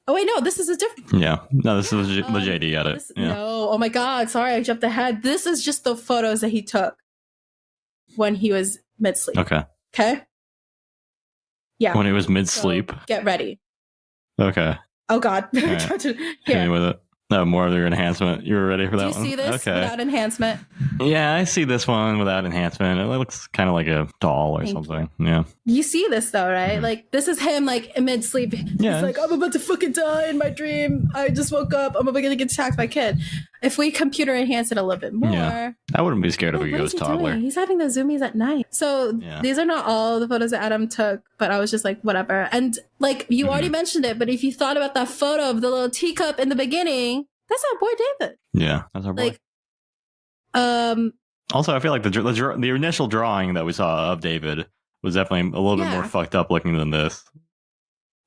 Oh wait, no, this is a different. Yeah, no, this is the JD edit. No, oh my God, sorry, I jumped ahead. This is just the photos that he took when he was mid-sleep. Okay. Yeah. When he was mid-sleep. So get ready. Okay. Oh God. Right. Hit me with it. No, more of your enhancement. You were ready for that one? Do you see this without enhancement? Yeah, I see this one without enhancement. It looks kind of like a doll or something. Yeah. You see this though, right? Mm-hmm. Like this is him like mid sleep. Yeah. He's like, I'm about to fucking die in my dream. I just woke up. I'm about to get attacked by a kid. If we computer enhance it a little bit more. I wouldn't be scared of a ghost toddler. Doing? He's having the zoomies at night. So these are not all the photos that Adam took, but I was just like, whatever. And like you already mentioned it, but if you thought about that photo of the little teacup in the beginning, that's our boy David. Yeah, that's our boy. Like, also, I feel like the initial drawing that we saw of David was definitely a little bit more fucked up looking than this.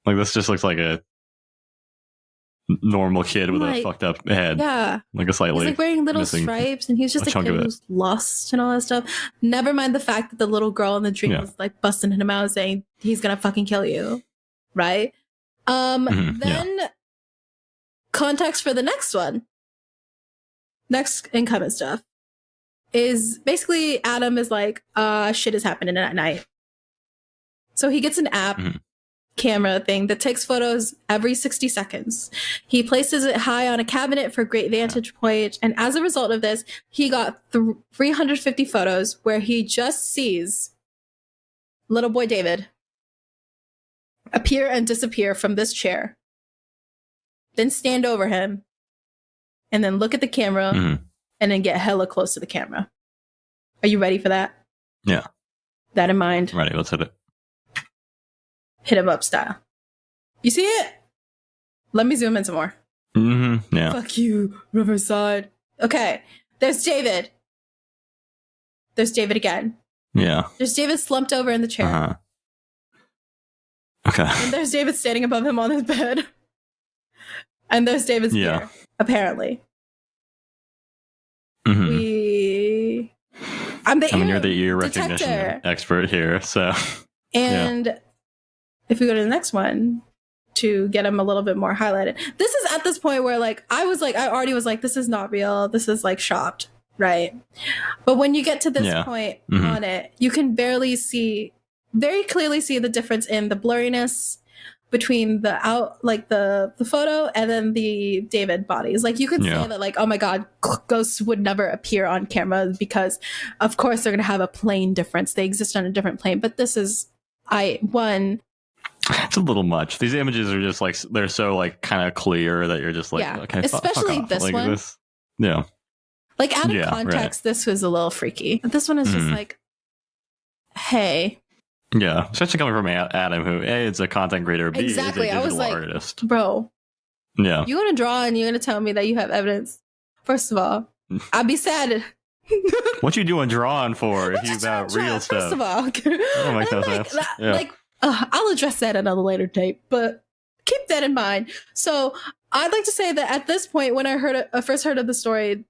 Like this just looks like a normal kid with a fucked up head. Yeah, like a slightly. He's like wearing little stripes, and he's just a kid who's lost and all that stuff. Never mind the fact that the little girl in the dream was like busting him out, saying he's gonna fucking kill you, right? Then. Context for the next one, next incoming stuff, is basically Adam is like, shit is happening at night. So he gets an app camera thing that takes photos every 60 seconds. He places it high on a cabinet for great vantage point. And as a result of this, he got 350 photos where he just sees little boy David appear and disappear from this chair. Then stand over him and then look at the camera and then get hella close to the camera. Are you ready for that? Yeah. That in mind. Ready, let's hit it. Hit him up style. You see it? Let me zoom in some more. Yeah. Fuck you, Riverside. Okay. There's David. There's David again. Yeah. There's David slumped over in the chair. Okay. And there's David standing above him on his bed. And there's David's ear, apparently. I'm the you're the ear recognition expert here, so. And if we go to the next one to get him a little bit more highlighted, this is at this point where like I already was like, this is not real. This is like shopped, right? But when you get to this point on it, you can very clearly see the difference in the blurriness between the photo and then the David bodies. Like you could say that like, oh my God, ghosts would never appear on camera because of course they're going to have a plane difference. They exist on a different plane. But this is, it's a little much. These images are just like, they're so like kind of clear that you're just like, okay, especially fuck this like one. This. Yeah. Like out of context, this was a little freaky. But this one is just like, hey. Yeah, especially coming from Adam, who A, is a content creator, B, exactly. is a digital artist. Bro, yeah, you want to draw and you're going to tell me that you have evidence? First of all, I'd be sad. What you doing drawing for if you got real stuff? First of all, that make no sense. I'll address that at another later date, but keep that in mind. So I'd like to say that at this point, when I first heard of the story,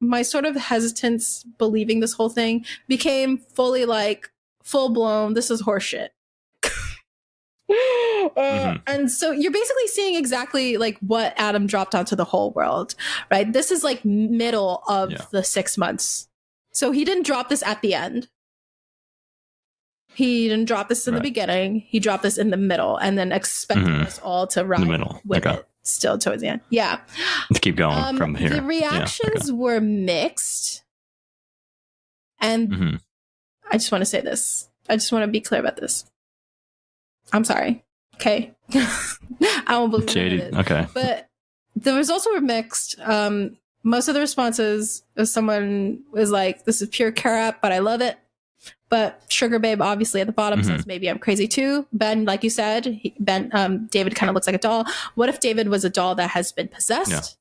my sort of hesitance believing this whole thing became fully like, full blown, this is horseshit. And so you're basically seeing exactly like what Adam dropped onto the whole world, right? This is like middle of the 6 months. So he didn't drop this at the end. He didn't drop this in the beginning. He dropped this in the middle and then expected us all to ride with it still towards the end. Yeah. Let's keep going from here. The reactions were mixed. And I just want to say this. I just want to be clear about this. I'm sorry. Okay. I don't believe it. Okay. But the results were mixed. Most of the responses, someone was like, this is pure crap, but I love it. But Sugar Babe, obviously, at the bottom says, maybe I'm crazy too. Ben, like you said, David kind of looks like a doll. What if David was a doll that has been possessed?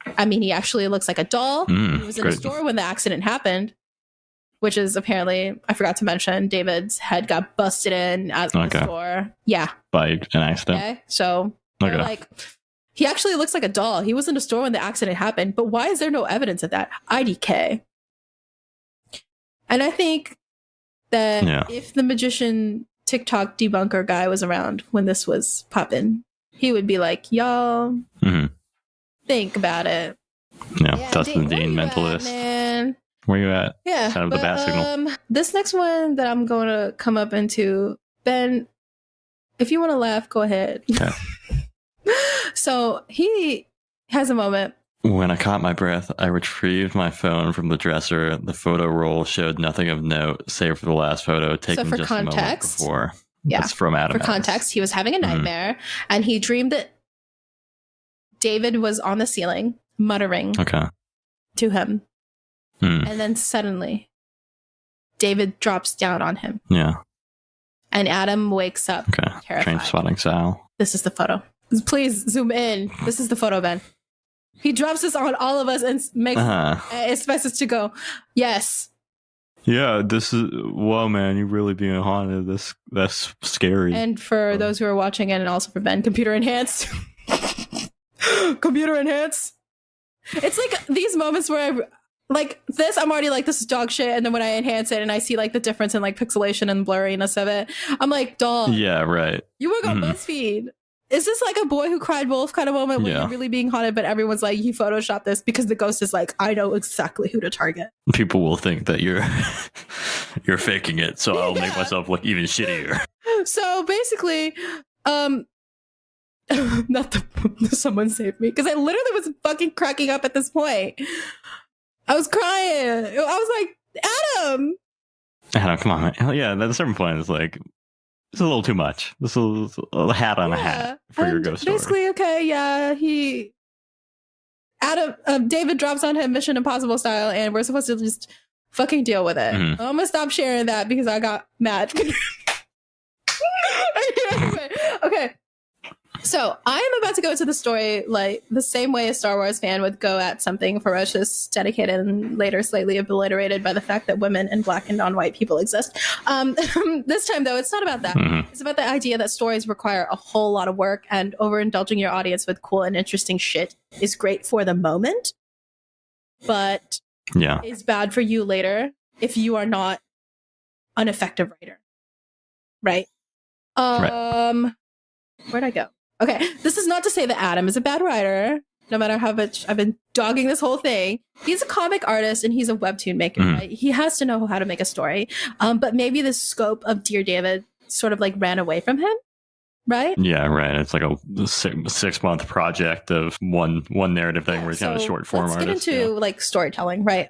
Yeah. I mean, he actually looks like a doll. He was in a store when the accident happened. Which is apparently, I forgot to mention, David's head got busted in at the store. Yeah. By an accident. Okay. So, like, he actually looks like a doll. He was in the store when the accident happened. But why is there no evidence of that? IDK. And I think that if the magician TikTok debunker guy was around when this was popping, he would be like, y'all, think about it. Yeah, Dustin Dean, mentalist. Man? Where you at? Yeah. Kind of the bat signal. This next one that I'm going to come up into, Ben, if you want to laugh, go ahead. Okay. So he has a moment When I caught my breath, I retrieved my phone from the dresser. The photo roll showed nothing of note, save for the last photo taken just a moment before. Yeah. That's from Adam. For context, he was having a nightmare, and he dreamed that David was on the ceiling, muttering to him. And then suddenly, David drops down on him. Yeah. And Adam wakes up terrified. Train spotting Sal. This is the photo. Please zoom in. This is the photo, Ben. He drops this on all of us and makes expects us to go, yes. Yeah, this is, whoa, man, you're really being haunted. That's scary. And for those who are watching it, and also for Ben, computer enhanced. Computer enhanced. It's like these moments where like this, I'm already like, this is dog shit. And then when I enhance it and I see like the difference in like pixelation and blurriness of it, I'm like, dog. Yeah, right. You work on BuzzFeed. Is this like a boy who cried wolf kind of moment when you're really being haunted, but everyone's like, you photoshopped this because the ghost is like, I know exactly who to target. People will think that you're faking it, so I'll make myself look even shittier. So basically, someone saved me because I literally was fucking cracking up at this point. I was crying. I was like, Adam, come on, man. Hell yeah, at a certain point, it's like, it's a little too much. This is a hat on a hat for your ghost story. Basically, David drops on him Mission Impossible style, and we're supposed to just fucking deal with it. I'm gonna stop sharing that because I got mad. Okay. So I am about to go to the story like the same way a Star Wars fan would go at something ferocious, dedicated, and later slightly obliterated by the fact that women and black and non-white people exist. This time, though, it's not about that. It's about the idea that stories require a whole lot of work, and overindulging your audience with cool and interesting shit is great for the moment, but is bad for you later if you are not an effective writer. Right? Where'd I go? Okay, this is not to say that Adam is a bad writer, no matter how much I've been dogging this whole thing. He's a comic artist and he's a webtoon maker, right? He has to know how to make a story. But maybe the scope of Dear David sort of like ran away from him, right? Yeah, right. It's like a 6-month project of one narrative thing where he's kind of a short form artist. Let's get into like storytelling, right?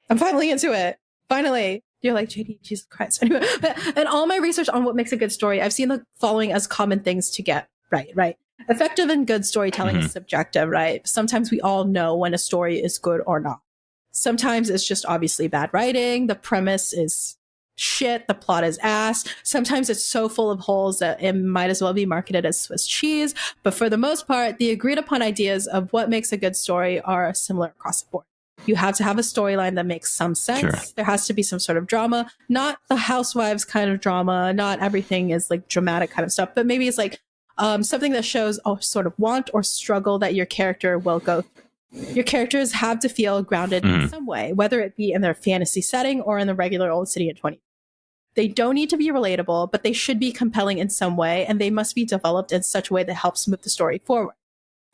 I'm finally into it. Finally. You're like, JD, Jesus Christ. Anyway, and all my research on what makes a good story, I've seen the following as common things to get right. Effective and good storytelling is subjective, right? Sometimes we all know when a story is good or not. Sometimes it's just obviously bad writing. The premise is shit. The plot is ass. Sometimes it's so full of holes that it might as well be marketed as Swiss cheese. But for the most part, the agreed upon ideas of what makes a good story are similar across the board. You have to have a storyline that makes some sense. Sure. There has to be some sort of drama, not the housewives kind of drama. Not everything is like dramatic kind of stuff, but maybe it's like something that shows a sort of want or struggle that your character will go through. Your characters have to feel grounded in some way, whether it be in their fantasy setting or in the regular old city in 20. They don't need to be relatable, but they should be compelling in some way, and they must be developed in such a way that helps move the story forward.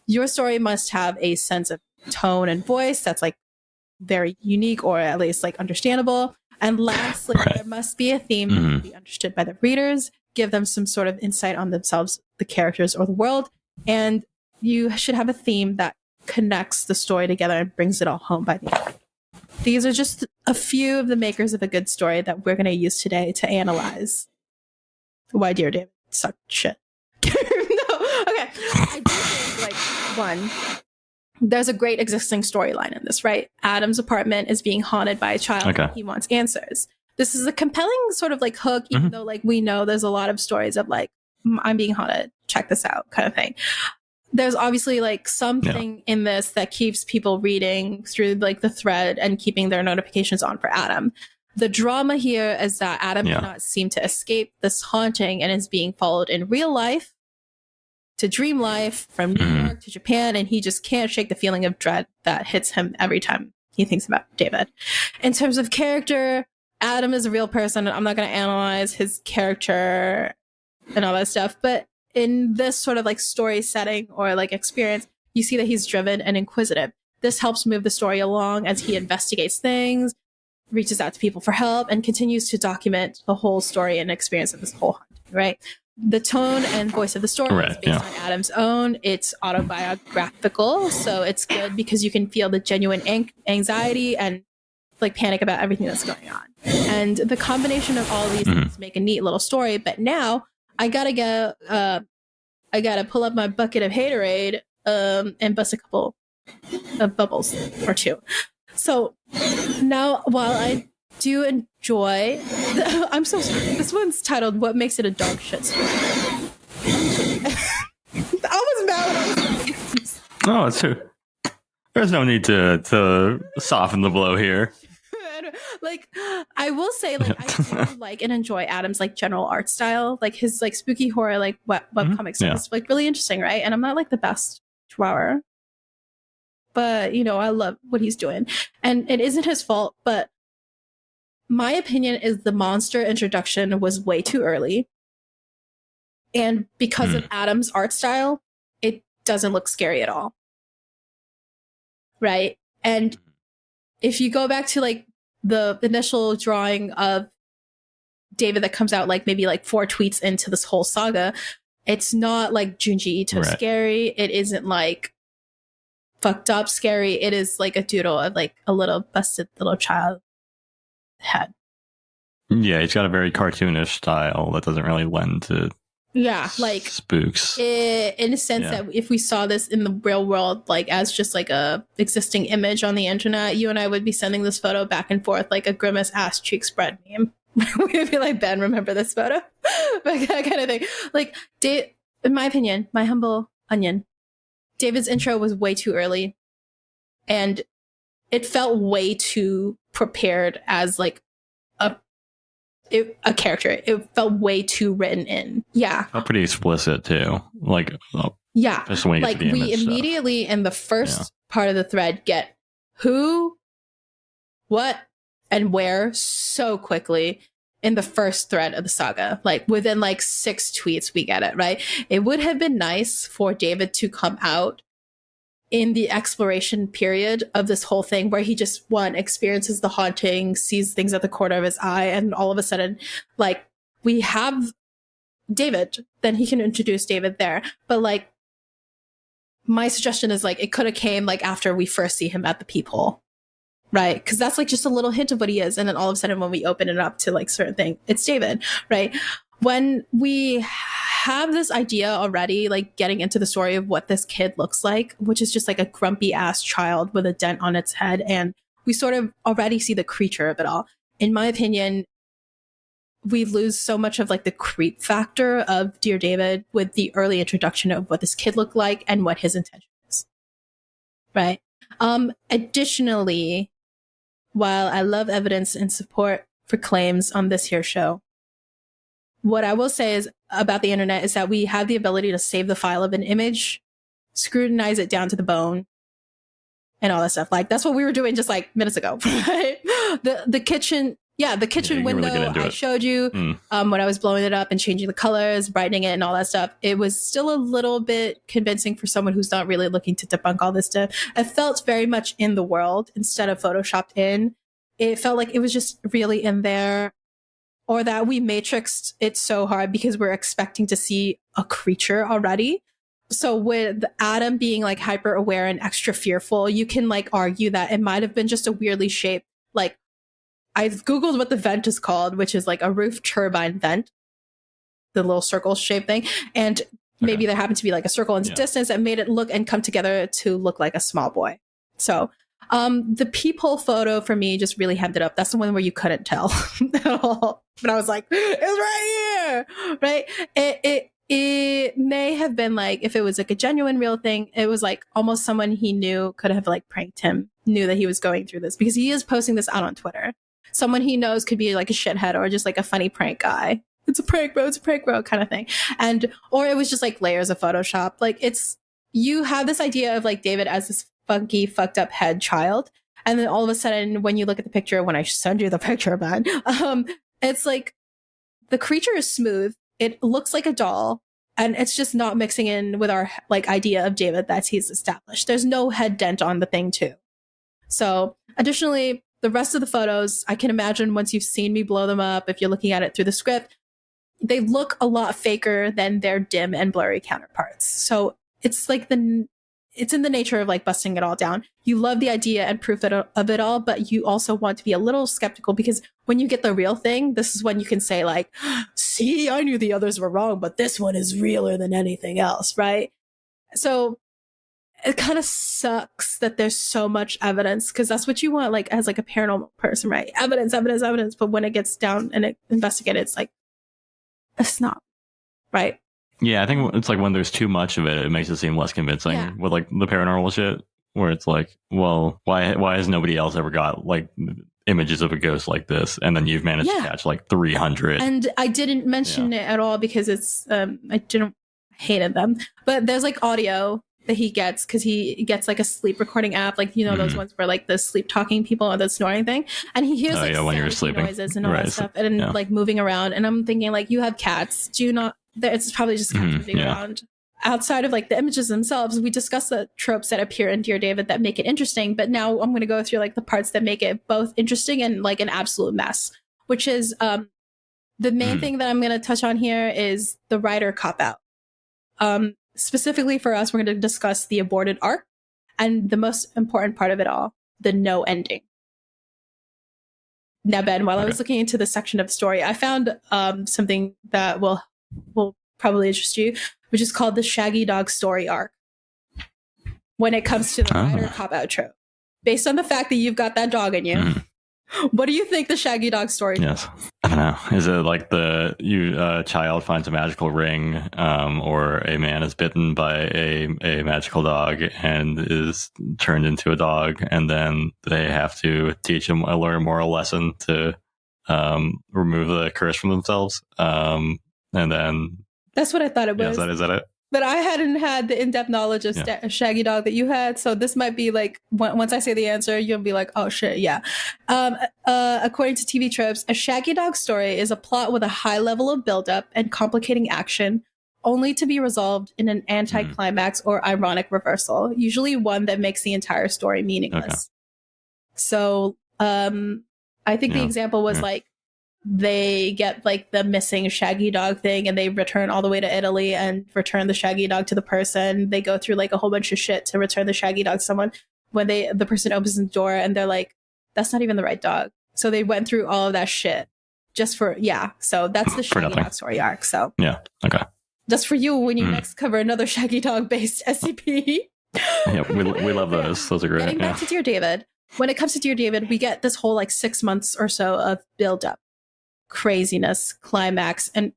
Your story must have a sense of tone and voice that's like very unique or at least like understandable. And lastly, there must be a theme that can be understood by the readers, give them some sort of insight on themselves, the characters, or the world. And you should have a theme that connects the story together and brings it all home by the end. These are just a few of the makers of a good story that we're going to use today to analyze why Dear David sucked shit. No, okay. I do think, like, one, there's a great existing storyline in this, right? Adam's apartment is being haunted by a child. Okay. He wants answers. This is a compelling sort of like hook, even though like we know there's a lot of stories of like, I'm being haunted, check this out kind of thing. There's obviously like something in this that keeps people reading through like the thread and keeping their notifications on for Adam. The drama here is that Adam cannot seem to escape this haunting and is being followed in real life to dream life, from New York to Japan, and he just can't shake the feeling of dread that hits him every time he thinks about David. In terms of character, Adam is a real person, and I'm not going to analyze his character and all that stuff, but in this sort of like story setting or like experience, you see that he's driven and inquisitive. This helps move the story along as he investigates things, reaches out to people for help, and continues to document the whole story and experience of this whole hunt, right? the tone and voice of the story is based on Adam's own. It's autobiographical, so it's good because you can feel the genuine anxiety and like panic about everything that's going on. And the combination of all these things make a neat little story. But now I gotta pull up my bucket of haterade and bust a couple of bubbles or two. So now, while I do enjoy, I'm so sorry. This one's titled "What Makes It a Dog Shit Story." I was mad when I was writing this. Oh, it's true. There's no need to soften the blow here. Like, I will say, like, I do like and enjoy Adam's like general art style, like his like spooky horror, like web comics is like really interesting, right? And I'm not like the best drawer, but you know, I love what he's doing, and it isn't his fault. But my opinion is the monster introduction was way too early, and because of Adam's art style, it doesn't look scary at all, right? And if you go back to like the initial drawing of David that comes out like maybe like 4 tweets into this whole saga, it's not like Junji Ito scary. It isn't like fucked up scary. It is like a doodle of like a little busted little child head. Yeah, he's got a very cartoonish style that doesn't really lend to like spooks. In a sense that if we saw this in the real world, like as just like a existing image on the internet, you and I would be sending this photo back and forth like a grimace ass cheek spread meme. We'd be like, Ben, remember this photo? Like that kind of thing. Like, in my opinion, my humble onion, David's intro was way too early, and it felt way too prepared as like a character. It felt way too written in. Yeah. Felt pretty explicit too. Like, just when like we immediately stuff. In the first part of the thread get who, what, and where so quickly in the first thread of the saga. Like within like 6 tweets, we get it, right? It would have been nice for David to come out in the exploration period of this whole thing where he just experiences the haunting, sees things at the corner of his eye, and all of a sudden like we have David, then he can introduce David there. But like my suggestion is like it could have came like after we first see him at the peephole, right? Because that's like just a little hint of what he is, and then all of a sudden when we open it up to like certain thing, it's David, right? When we have this idea already, like getting into the story of what this kid looks like, which is just like a grumpy ass child with a dent on its head, and we sort of already see the creature of it all. In my opinion, we lose so much of like the creep factor of Dear David with the early introduction of what this kid looked like and what his intention is, right? Additionally, while I love evidence and support for claims on this here show, what I will say is about the internet is that we have the ability to save the file of an image, scrutinize it down to the bone, and all that stuff. Like that's what we were doing just like minutes ago, right? The kitchen, the kitchen window really I showed you when I was blowing it up and changing the colors, brightening it, and all that stuff. It was still a little bit convincing for someone who's not really looking to debunk all this stuff. It felt very much in the world instead of photoshopped in. It felt like it was just really in there. Or that we matrixed it so hard because we're expecting to see a creature already. So with Adam being like hyper aware and extra fearful, you can like argue that it might have been just a weirdly shaped, like I've Googled what the vent is called, which is like a roof turbine vent, the little circle shaped thing. And maybe there happened to be like a circle in distance that made it look and come together to look like a small boy. So the peephole photo for me just really hemmed it up. That's the one where you couldn't tell at all. But I was like, it's right here, right? It may have been like, if it was like a genuine real thing, it was like almost someone he knew could have like pranked him, knew that he was going through this because he is posting this out on Twitter. Someone he knows could be like a shithead or just like a funny prank guy. It's a prank, bro, kind of thing. Or it was just like layers of Photoshop. Like you have this idea of like David as this funky, fucked up head child. And then all of a sudden, when you look at the picture, when I send you the picture, man, it's like the creature is smooth. It looks like a doll, and it's just not mixing in with our like idea of David that he's established. There's no head dent on the thing too. So additionally, the rest of the photos, I can imagine once you've seen me blow them up, if you're looking at it through the script, they look a lot faker than their dim and blurry counterparts. So it's like it's in the nature of like busting it all down. You love the idea and proof of it all, but you also want to be a little skeptical, because when you get the real thing, this is when you can say like, see, I knew the others were wrong, but this one is realer than anything else, right? So it kind of sucks that there's so much evidence, because that's what you want, like as like a paranormal person, right? Evidence, evidence, evidence. But when it gets down and it investigated, it's like, it's not, right? Yeah, I think it's like when there's too much of it, it makes it seem less convincing with like the paranormal shit, where it's like, well, why has nobody else ever got like images of a ghost like this, and then you've managed to catch like 300. And I didn't mention it at all because it's hated them, but there's like audio that he gets, because he gets like a sleep recording app, like, you know, those ones where like the sleep talking people or the snoring thing, and he hears when you're sleeping noises and all that stuff, and like moving around. And I'm thinking, like, you have cats, do you not? It's probably just cats moving around. Outside of like the images themselves, we discussed the tropes that appear in Dear David that make it interesting, but now I'm going to go through like the parts that make it both interesting and like an absolute mess, which is the main thing that I'm going to touch on here is the writer cop-out. Specifically for us, we're going to discuss the aborted arc, and the most important part of it all, the no ending. Now, Ben, while I was looking into this section of the story, I found something that will probably interest you, which is called the Shaggy Dog story arc. When it comes to the writer cop-out trope, based on the fact that you've got that dog in you, what do you think the Shaggy Dog story? Yes, I don't know. Is it like child finds a magical ring, or a man is bitten by a magical dog and is turned into a dog, and then they have to teach him a moral lesson to remove the curse from themselves, and then that's what I thought it was. Is that it? But I hadn't had the in-depth knowledge of Shaggy Dog that you had, so this might be like, once I say the answer, you'll be like, oh shit, yeah. According to TV tropes, a Shaggy Dog story is a plot with a high level of buildup and complicating action, only to be resolved in an anticlimax or ironic reversal, usually one that makes the entire story meaningless. Okay. So I think the example was like, they get like the missing Shaggy Dog thing, and they return all the way to Italy and return the Shaggy Dog to the person. They go through like a whole bunch of shit to return the Shaggy Dog to someone. When the person opens the door and they're like, that's not even the right dog. So they went through all of that shit just for, so that's the Shaggy Dog story arc. So okay. Just for you when you next cover another Shaggy Dog based SCP. we love those. Those are great. Getting back to Dear David, when it comes to Dear David, we get this whole like 6 months or so of build up, craziness, climax, and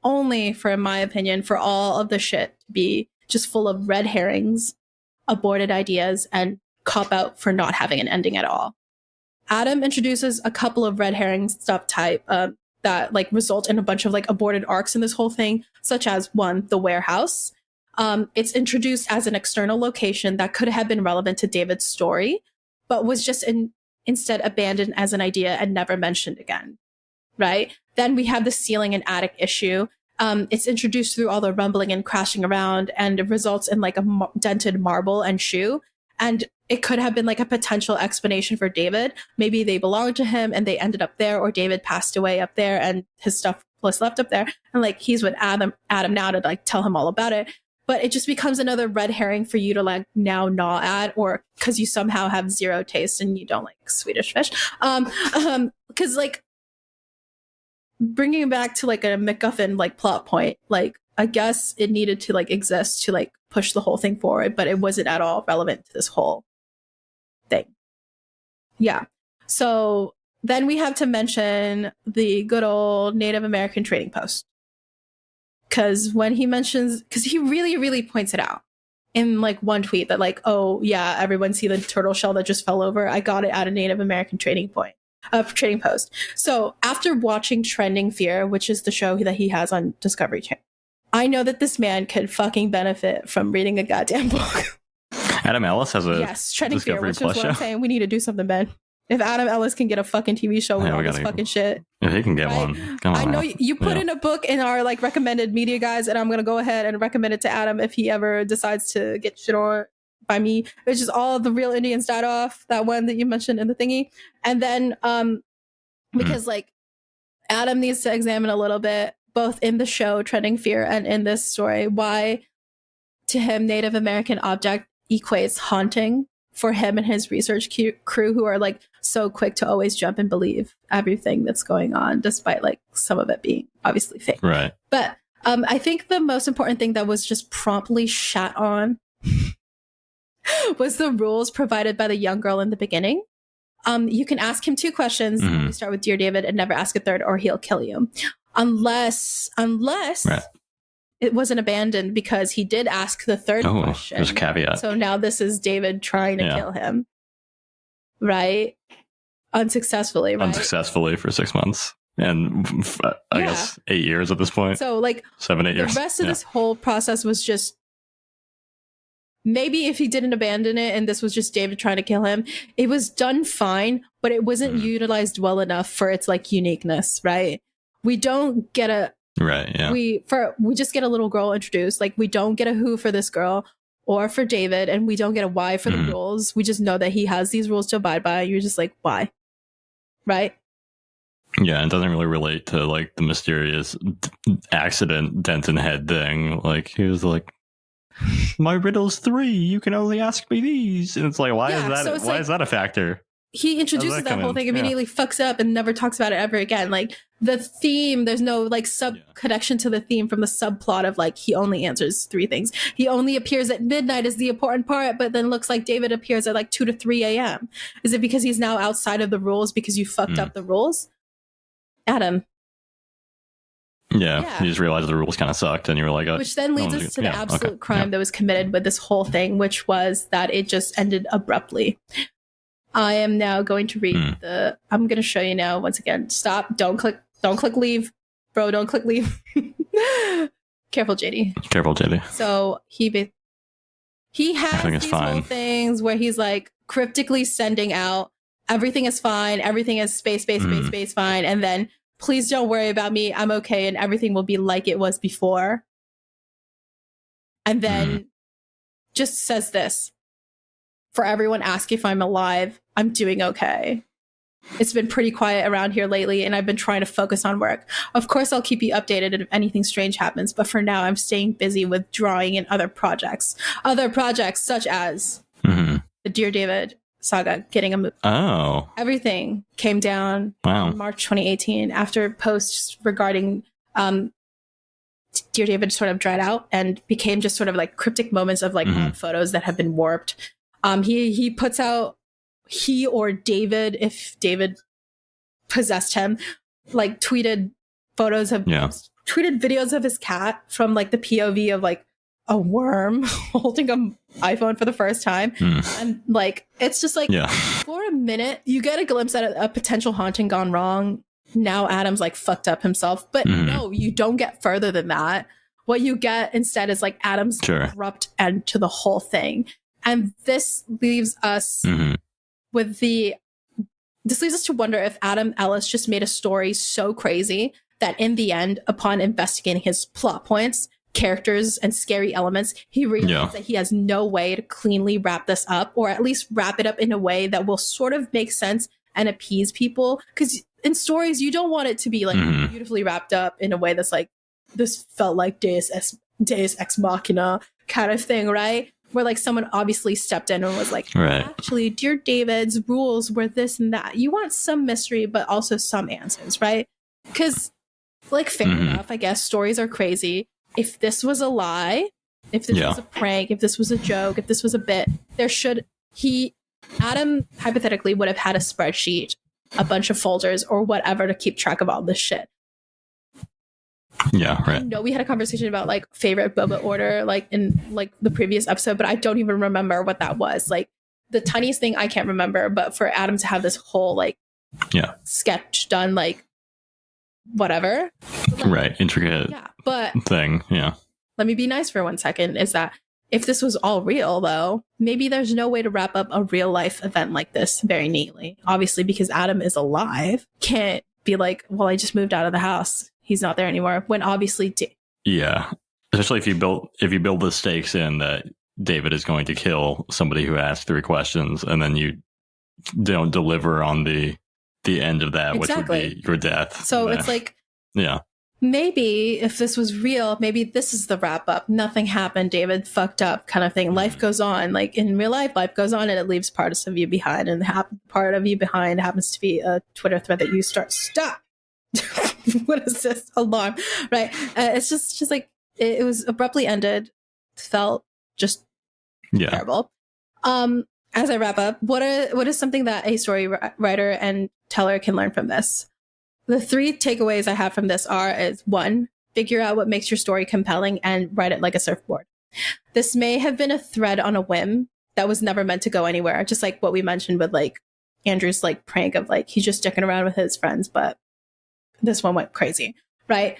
only, for in my opinion, for all of the shit to be just full of red herrings, aborted ideas, and cop out for not having an ending at all. Adam introduces a couple of red herring stuff type that like result in a bunch of like aborted arcs in this whole thing, such as one, the warehouse. It's introduced as an external location that could have been relevant to David's story, but was just instead abandoned as an idea and never mentioned again. Right? Then we have the ceiling and attic issue. It's introduced through all the rumbling and crashing around, and it results in like a dented marble and shoe. And it could have been like a potential explanation for David. Maybe they belonged to him and they ended up there, or David passed away up there and his stuff was left up there. And like he's with Adam now to like tell him all about it. But it just becomes another red herring for you to like now gnaw at, or because you somehow have zero taste and you don't like Swedish fish. Because like, bringing it back to like a MacGuffin like plot point, like I guess it needed to like exist to like push the whole thing forward, but it wasn't at all relevant to this whole thing. Yeah. So then we have to mention the good old Native American trading post. Because when he mentions, because he really, really points it out in like one tweet that like, oh yeah, everyone see the turtle shell that just fell over? I got it at a Native American trading post. So after watching Trending Fear, which is the show that he has on Discovery Channel, I know that this man could fucking benefit from reading a goddamn book. Adam Ellis has a Trending Fear, which Plus is what show. I'm saying. We need to do something, Ben. If Adam Ellis can get a fucking TV show with all this fucking shit. If he can get one. Come on. I know you put in a book in our like recommended media guys, and I'm going to go ahead and recommend it to Adam if he ever decides to get shit on by me, which is All the Real Indians Died Off, that one that you mentioned in the thingy. And then because like Adam needs to examine a little bit both in the show Trending Fear and in this story, why to him Native American object equates haunting for him and his research crew, who are like so quick to always jump and believe everything that's going on, despite like some of it being obviously fake. Right. But I think the most important thing that was just promptly shat on was the rules provided by the young girl in the beginning. You can ask him 2 questions. You start with Dear David and never ask a third, or he'll kill you. Unless right. It wasn't abandoned, because he did ask the third question. There's a caveat. So now this is David trying to kill him. Right? Unsuccessfully, right? Unsuccessfully for 6 months. And I guess 8 years at this point. So like 7, 8 years. The rest of this whole process was just, maybe if he didn't abandon it and this was just David trying to kill him, it was done fine, but it wasn't utilized well enough for its like uniqueness, right? We don't get a we just get a little girl introduced. Like, we don't get a who for this girl or for David, and we don't get a why for the rules. We just know that he has these rules to abide by. You're just like, why? Right? Yeah, it doesn't really relate to like the mysterious accident dented head thing. Like, he was like, my riddle's 3. You can only ask me these, and it's like, why is that a factor? He introduces that whole thing, immediately fucks up, and never talks about it ever again. Like, the theme, there's no like sub connection to the theme from the subplot of like, he only answers 3 things. He only appears at midnight is the important part, but then looks like David appears at like 2 to 3 a.m. Is it because he's now outside of the rules because you fucked up the rules? Adam. Yeah, you just realized the rules kind of sucked, and you were like, which then leads us to the absolute crime that was committed with this whole thing, which was that it just ended abruptly. I am now going to read I'm going to show you now once again. Stop. Don't click leave. Bro, don't click leave. Careful, JD. Careful, JD. So he has these whole things where he's like cryptically sending out, everything is fine. Everything is space, fine. And then, please don't worry about me. I'm okay. And everything will be like it was before. And then just says this: for everyone asking if I'm alive, I'm doing okay. It's been pretty quiet around here lately, and I've been trying to focus on work. Of course, I'll keep you updated if anything strange happens, but for now, I'm staying busy with drawing and other projects. Other projects such as the Dear David saga getting a movie. Oh. Everything came down in March 2018 after posts regarding Dear David sort of dried out and became just sort of like cryptic moments of like photos that have been warped. He puts out, he or David, if David possessed him, like tweeted tweeted videos of his cat from like the POV of like a worm holding an iPhone for the first time. And like, it's just like, for a minute, you get a glimpse at a potential haunting gone wrong. Now Adam's like fucked up himself. But no, you don't get further than that. What you get instead is like Adam's abrupt end to the whole thing. And this leaves us this leaves us to wonder if Adam Ellis just made a story so crazy that in the end, upon investigating his plot points, characters, and scary elements, he realized that he has no way to cleanly wrap this up, or at least wrap it up in a way that will sort of make sense and appease people. Because in stories, you don't want it to be like beautifully wrapped up in a way that's like, this felt like Deus Ex Machina kind of thing, right? Where like someone obviously stepped in and was like, actually, Dear David's rules were this and that. You want some mystery, but also some answers, right? Because like, fair enough, I guess stories are crazy. If this was a lie, if this was a prank, if this was a joke, if this was a bit, Adam hypothetically would have had a spreadsheet, a bunch of folders or whatever to keep track of all this shit. Yeah, right. I know we had a conversation about like favorite boba order, like in like the previous episode, but I don't even remember what that was. Like the tiniest thing I can't remember, but for Adam to have this whole like sketch done, like whatever. Right. Intricate thing. Yeah. Let me be nice for 1 second. Is that if this was all real though, maybe there's no way to wrap up a real life event like this very neatly. Obviously, because Adam is alive, can't be like, well, I just moved out of the house. He's not there anymore. When obviously, especially if you build the stakes in that David is going to kill somebody who asked 3 questions, and then you don't deliver on the end of that, which would be your death. So it's like, maybe if this was real, maybe this is the wrap up. Nothing happened. David fucked up kind of thing. Life goes on. Like in real life goes on and it leaves parts of you behind. And the part of you behind happens to be a Twitter thread that you start. Stop. What is this? Alarm. Right. It's just like it was abruptly ended. Felt just terrible. As I wrap up, what is something that a story writer and teller can learn from this? The 3 takeaways I have from this is 1, figure out what makes your story compelling and write it like a surfboard. This may have been a thread on a whim that was never meant to go anywhere. Just like what we mentioned with like Andrew's like prank of like, he's just sticking around with his friends, but this one went crazy, right?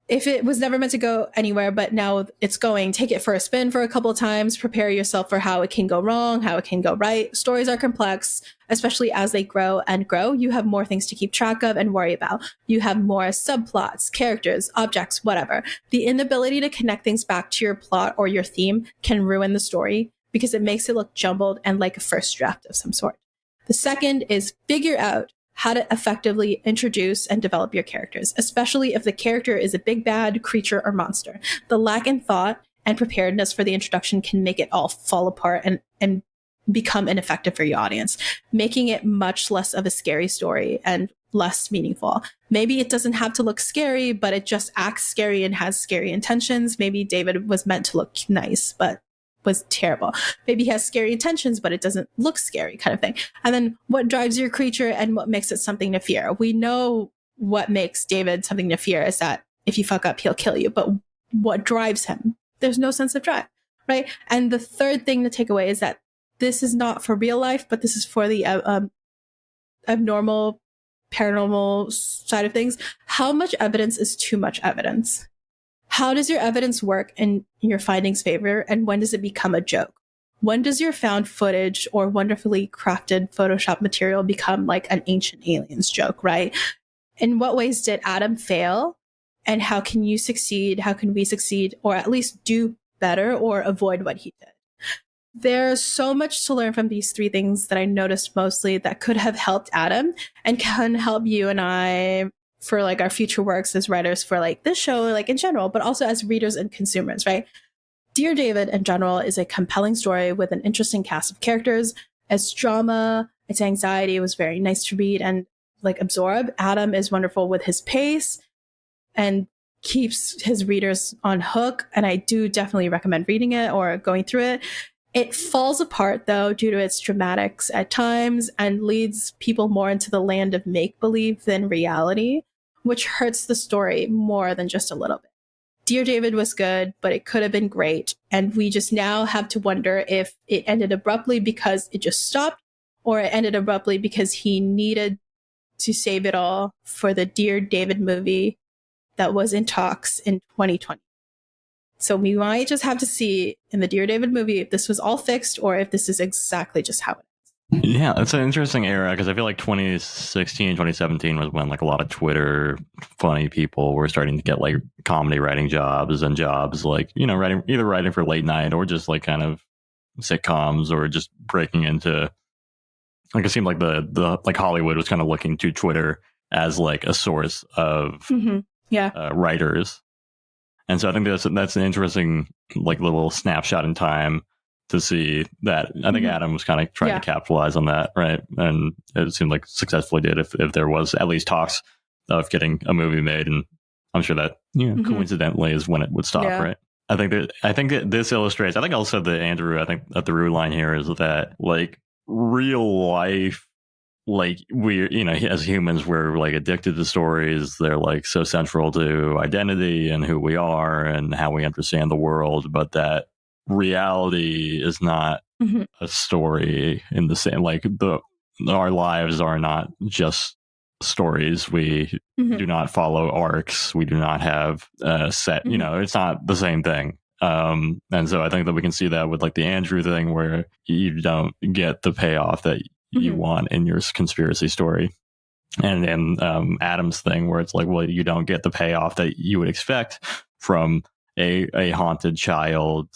If it was never meant to go anywhere, but now it's going, take it for a spin for a couple of times, prepare yourself for how it can go wrong, how it can go right. Stories are complex, especially as they grow and grow. You have more things to keep track of and worry about. You have more subplots, characters, objects, whatever. The inability to connect things back to your plot or your theme can ruin the story because it makes it look jumbled and like a first draft of some sort. The second is figure out how to effectively introduce and develop your characters, especially if the character is a big bad creature or monster. The lack in thought and preparedness for the introduction can make it all fall apart and become ineffective for your audience, making it much less of a scary story and less meaningful. Maybe it doesn't have to look scary, but it just acts scary and has scary intentions. Maybe David was meant to look nice, but was terrible. Maybe he has scary intentions, but it doesn't look scary kind of thing. And then what drives your creature and what makes it something to fear? We know what makes David something to fear is that if you fuck up, he'll kill you. But what drives him? There's no sense of drive, right? And the third thing to take away is that this is not for real life, but this is for the abnormal, paranormal side of things. How much evidence is too much evidence? How does your evidence work in your findings favor, and when does it become a joke? When does your found footage or wonderfully crafted Photoshop material become like an ancient aliens joke, right? In what ways did Adam fail, and how can you succeed? How can we succeed, or at least do better or avoid what he did? There's so much to learn from these 3 things that I noticed mostly that could have helped Adam and can help you and I for like our future works as writers for like this show, like in general, but also as readers and consumers, right? Dear David in general is a compelling story with an interesting cast of characters. Its drama, its anxiety was very nice to read and like absorb. Adam is wonderful with his pace and keeps his readers on hook. And I do definitely recommend reading it or going through it. It falls apart though due to its dramatics at times and leads people more into the land of make-believe than reality, which hurts the story more than just a little bit. Dear David was good, but it could have been great. And we just now have to wonder if it ended abruptly because it just stopped, or it ended abruptly because he needed to save it all for the Dear David movie that was in talks in 2020. So we might just have to see in the Dear David movie if this was all fixed or if this is exactly just how it is. Yeah, it's an interesting era because I feel like 2016, 2017 was when like a lot of Twitter funny people were starting to get like comedy writing jobs and jobs like, you know, writing for late night or just like kind of sitcoms or just breaking into like it seemed like the like Hollywood was kind of looking to Twitter as like a source of writers. And so I think that's an interesting like little snapshot in time to see that. I think Adam was kind of trying to capitalize on that, right? And it seemed like successfully did if there was at least talks of getting a movie made. And I'm sure that, you know, coincidentally is when it would stop, right? I think that this illustrates, I think also that Andrew, I think that the root line here is that like real life, like we, you know, as humans, we're like addicted to stories. They're like so central to identity and who we are and how we understand the world. But that reality is not a story in the same, like our lives are not just stories. We do not follow arcs. We do not have set, you know, it's not the same thing. And so I think that we can see that with like the Andrew thing where you don't get the payoff that you want in your conspiracy story. And then Adam's thing where it's like, well, you don't get the payoff that you would expect from a haunted child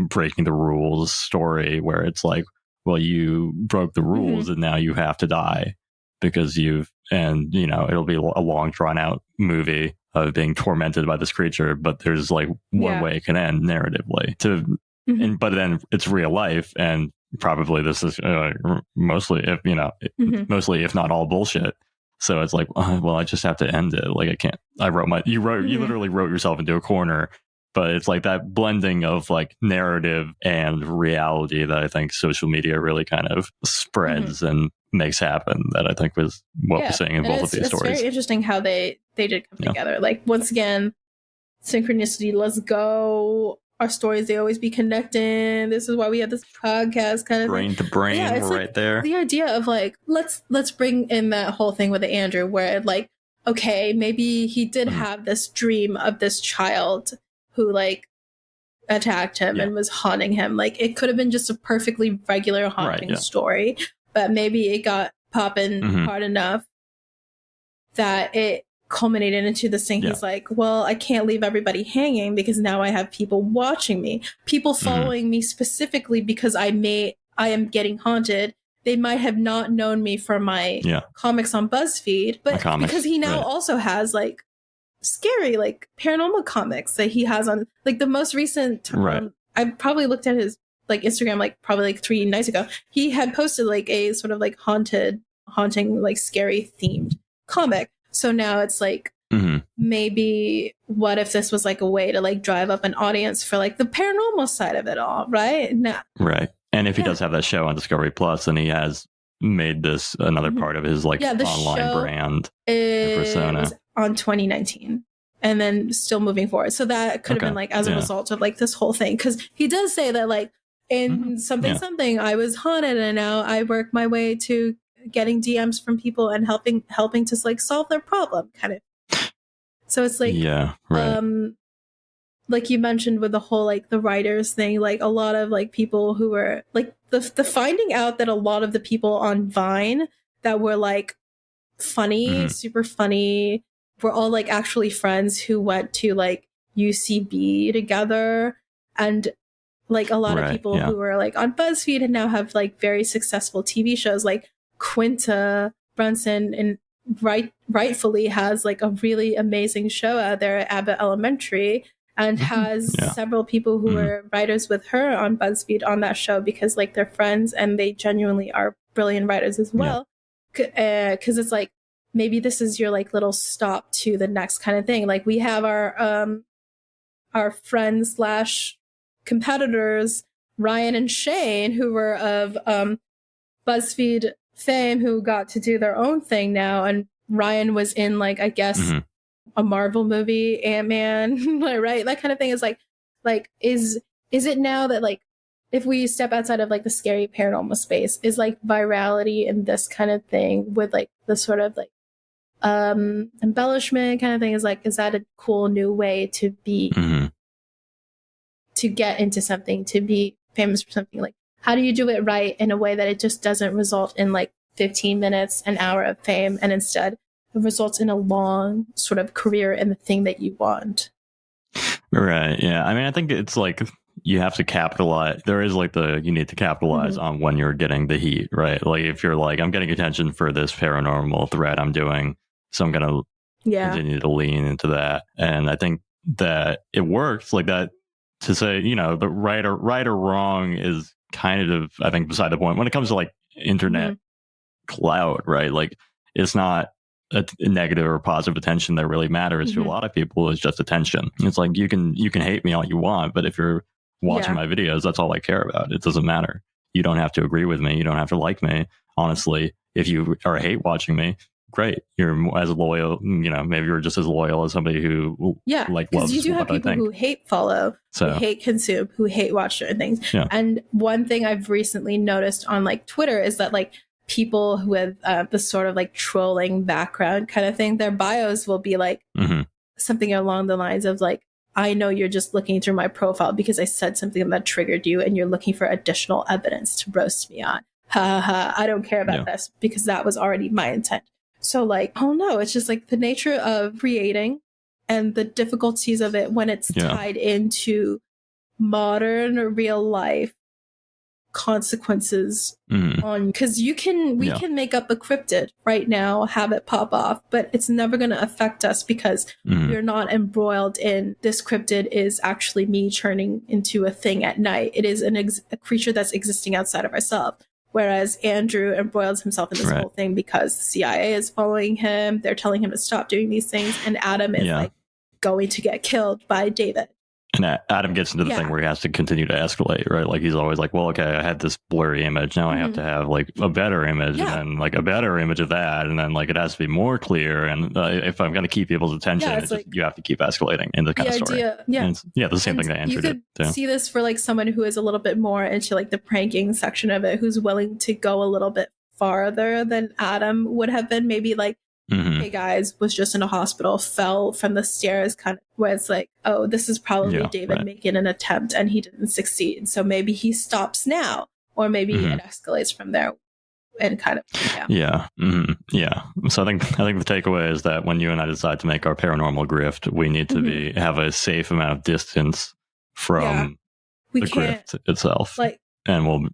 breaking the rules story where it's like, well, you broke the rules and now you have to die. because it'll be a long drawn out movie of being tormented by this creature, but there's like one way it can end narratively but then it's real life, and probably this is mostly if not all bullshit. So it's like, well, I just have to end it. Like, I can't. You literally wrote yourself into a corner. But it's like that blending of like narrative and reality that I think social media really kind of spreads and makes happen. That I think was what we're seeing in both of these stories. It's very interesting how they did come together. Like, once again, synchronicity. Let's go. Our stories, they always be connecting. This is why we have this podcast kind of brain to brain. We're right there. The idea of like, let's bring in that whole thing with Andrew, where like, okay, maybe he did have this dream of this child who like attacked him and was haunting him. Like, it could have been just a perfectly regular haunting story, but maybe it got popping hard enough that it culminated into this thing. He's like, well, I can't leave everybody hanging because now I have people watching me, people following me specifically because I am getting haunted. They might have not known me for my comics on BuzzFeed, but because he now also has like scary, like paranormal comics that he has on like the most recent. I probably looked at his like Instagram like probably like 3 nights ago. He had posted like a sort of like haunting, like scary themed comic. So now it's like maybe what if this was like a way to like drive up an audience for like the paranormal side of it all, right? And if he does have that show on Discovery Plus, and he has made this another part of his like online brand persona on 2019 and then still moving forward. So that could have been like as a result of like this whole thing, because he does say that like in something I was haunted, and now I work my way to getting DMs from people and helping to like solve their problem kind of. So it's like like you mentioned with the whole like the writers thing, like a lot of like people who were like the finding out that a lot of the people on Vine that were like funny, super funny, were all like actually friends who went to like UCB together, and like a lot of people who were like on BuzzFeed and now have like very successful TV shows, like Quinta Brunson and rightfully has like a really amazing show out there at Abbott Elementary, and has several people who are writers with her on BuzzFeed on that show because like they're friends and they genuinely are brilliant writers as well. Because it's like, maybe this is your like little stop to the next kind of thing. Like we have our friends / competitors, Ryan and Shane, who were of BuzzFeed fame, who got to do their own thing now. And Ryan was in like, I guess, a Marvel movie, Ant-Man, right? That kind of thing is like is it now that like, if we step outside of like the scary paranormal space, is like virality and this kind of thing with like the sort of like embellishment kind of thing, is that a cool new way to be to get into something, to be famous for something? Like, how do you do it right in a way that it just doesn't result in like 15 minutes, an hour of fame, and instead it results in a long sort of career in the thing that you want? Right. Yeah. I mean, I think it's like you have to capitalize. There is like you need to capitalize on when you're getting the heat, right? Like if you're like, I'm getting attention for this paranormal thread I'm doing, so I'm going to continue to lean into that. And I think that it works like that. To say, the right or wrong is kind of, I think, beside the point when it comes to like internet clout, right? Like it's not a negative or positive attention that really matters to a lot of people. It's just attention. It's like you can hate me all you want, but if you're watching my videos, that's all I care about. It doesn't matter. You don't have to agree with me. You don't have to like me. Honestly, if you hate watching me, great. You're as loyal, maybe you're just as loyal as somebody who like loves. Because you do have people who hate follow, who hate consume, who hate watch certain things. And one thing I've recently noticed on like Twitter is that like people who have the sort of like trolling background kind of thing, their bios will be like something along the lines of like, I know you're just looking through my profile because I said something that triggered you and you're looking for additional evidence to roast me on. Ha ha, I don't care about this because that was already my intent. So like, oh no, it's just like the nature of creating and the difficulties of it when it's tied into modern real life consequences on, because we can make up a cryptid right now, have it pop off, but it's never going to affect us because we're not embroiled in this cryptid is actually me turning into a thing at night. It is a creature that's existing outside of ourselves. Whereas Andrew embroils himself in this whole thing because the CIA is following him. They're telling him to stop doing these things. And Adam is like going to get killed by David. And Adam gets into the thing where he has to continue to escalate, right? Like he's always like, well, okay, I had this blurry image. Now I have to have like a better image and then like a better image of that. And then like it has to be more clear. And if I'm going to keep people's attention, it's like, you have to keep escalating in the kind of story. The same thing that Andrew did. You could see this for like someone who is a little bit more into like the pranking section of it, who's willing to go a little bit farther than Adam would have been. Maybe like, hey guys, was just in a hospital, fell from the stairs, kind of where it's like, oh, this is probably David making an attempt and he didn't succeed. So maybe he stops now, or maybe it escalates from there and kind of So I think the takeaway is that when you and I decide to make our paranormal grift, we need to have a safe amount of distance from the grift itself. Like, and we'll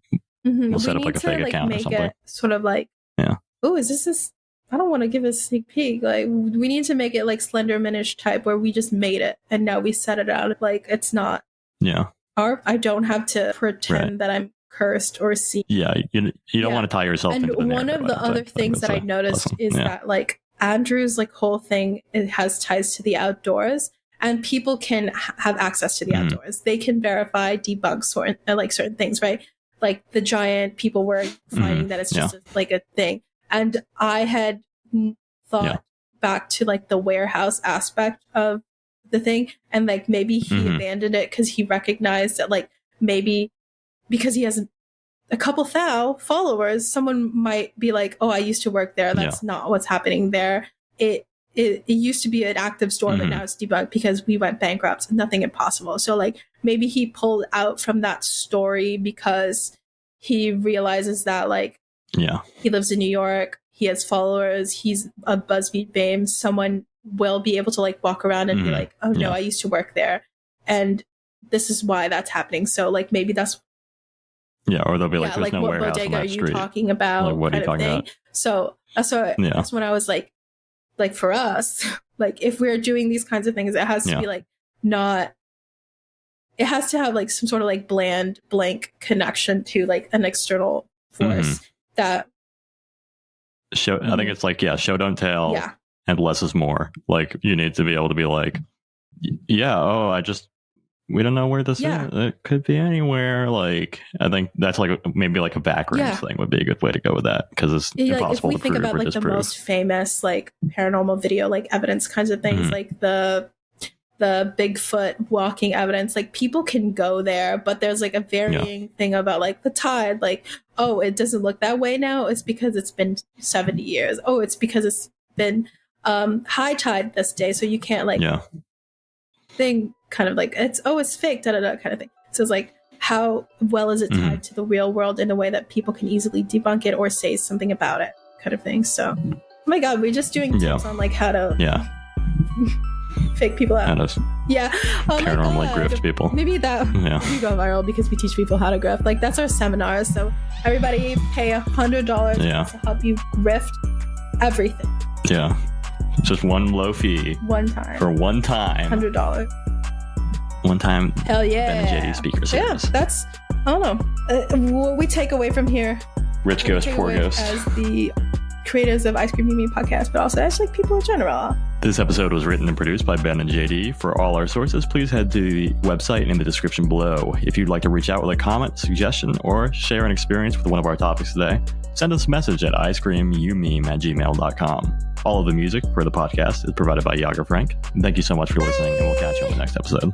set up like a fake account or something. Sort of like, oh, is this I don't want to give a sneak peek. Like, we need to make it like Slenderman-ish type where we just made it and now we set it out. Like, it's not. I don't have to pretend that I'm cursed or seen. You don't want to tie yourself into the one of the other things that I noticed is that like Andrew's like whole thing, it has ties to the outdoors, and people can have access to the outdoors. They can verify, debug certain things, right? Like the giant, people were finding that it's just like a thing. And I had thought back to like the warehouse aspect of the thing. And like maybe he abandoned it because he recognized that like maybe because he has a couple followers, someone might be like, oh, I used to work there. That's not what's happening there. It used to be an active store, but now it's debunked because we went bankrupt. Nothing impossible. So like maybe he pulled out from that story because he realizes that like, he lives in New York. He has followers. He's a BuzzFeed fame. Someone will be able to like walk around and be like, oh no, I used to work there. And this is why that's happening. So like maybe that's or they'll be like, there's like, no what warehouse bodega on that are you street. Talking about? Like, what are you talking about? So that's when I was like for us, like if we're doing these kinds of things, it has to be like not. It has to have like some sort of like blank connection to like an external force. That show, I think it's like show don't tell, and less is more. Like you need to be able to be like, we don't know where this is. It could be anywhere. Like I think that's like maybe like a backrooms thing would be a good way to go with that because it's impossible to prove or disprove. If we think about like the most famous like paranormal video like evidence kinds of things, like the Bigfoot walking evidence, like people can go there, but there's like a varying thing about like the tide, like, oh, it doesn't look that way now. It's because it's been 70 years. Oh, it's because it's been high tide this day. So you can't like thing kind of like it's fake, kind of thing. So it's like, how well is it tied to the real world in a way that people can easily debunk it or say something about it kind of thing. So, oh my God, we're just doing tips on like how to fake people out. Paranormally grift people. Maybe that we go viral because we teach people how to grift. Like that's our seminars. So everybody pay $100 to help you grift everything. Just one low fee. One time. For one time. $100. One time. Hell yeah. Ben and JD speaker series. That's, I don't know. What we take away from here. Rich ghost, poor ghost. As the creators of Ice Cream Mimi podcast, but also as like people in general. This episode was written and produced by Ben and JD. For all our sources, please head to the website in the description below. If you'd like to reach out with a comment, suggestion, or share an experience with one of our topics today, send us a message at icecreamumeme@gmail.com. All of the music for the podcast is provided by Yager Frank. Thank you so much for listening, and we'll catch you on the next episode.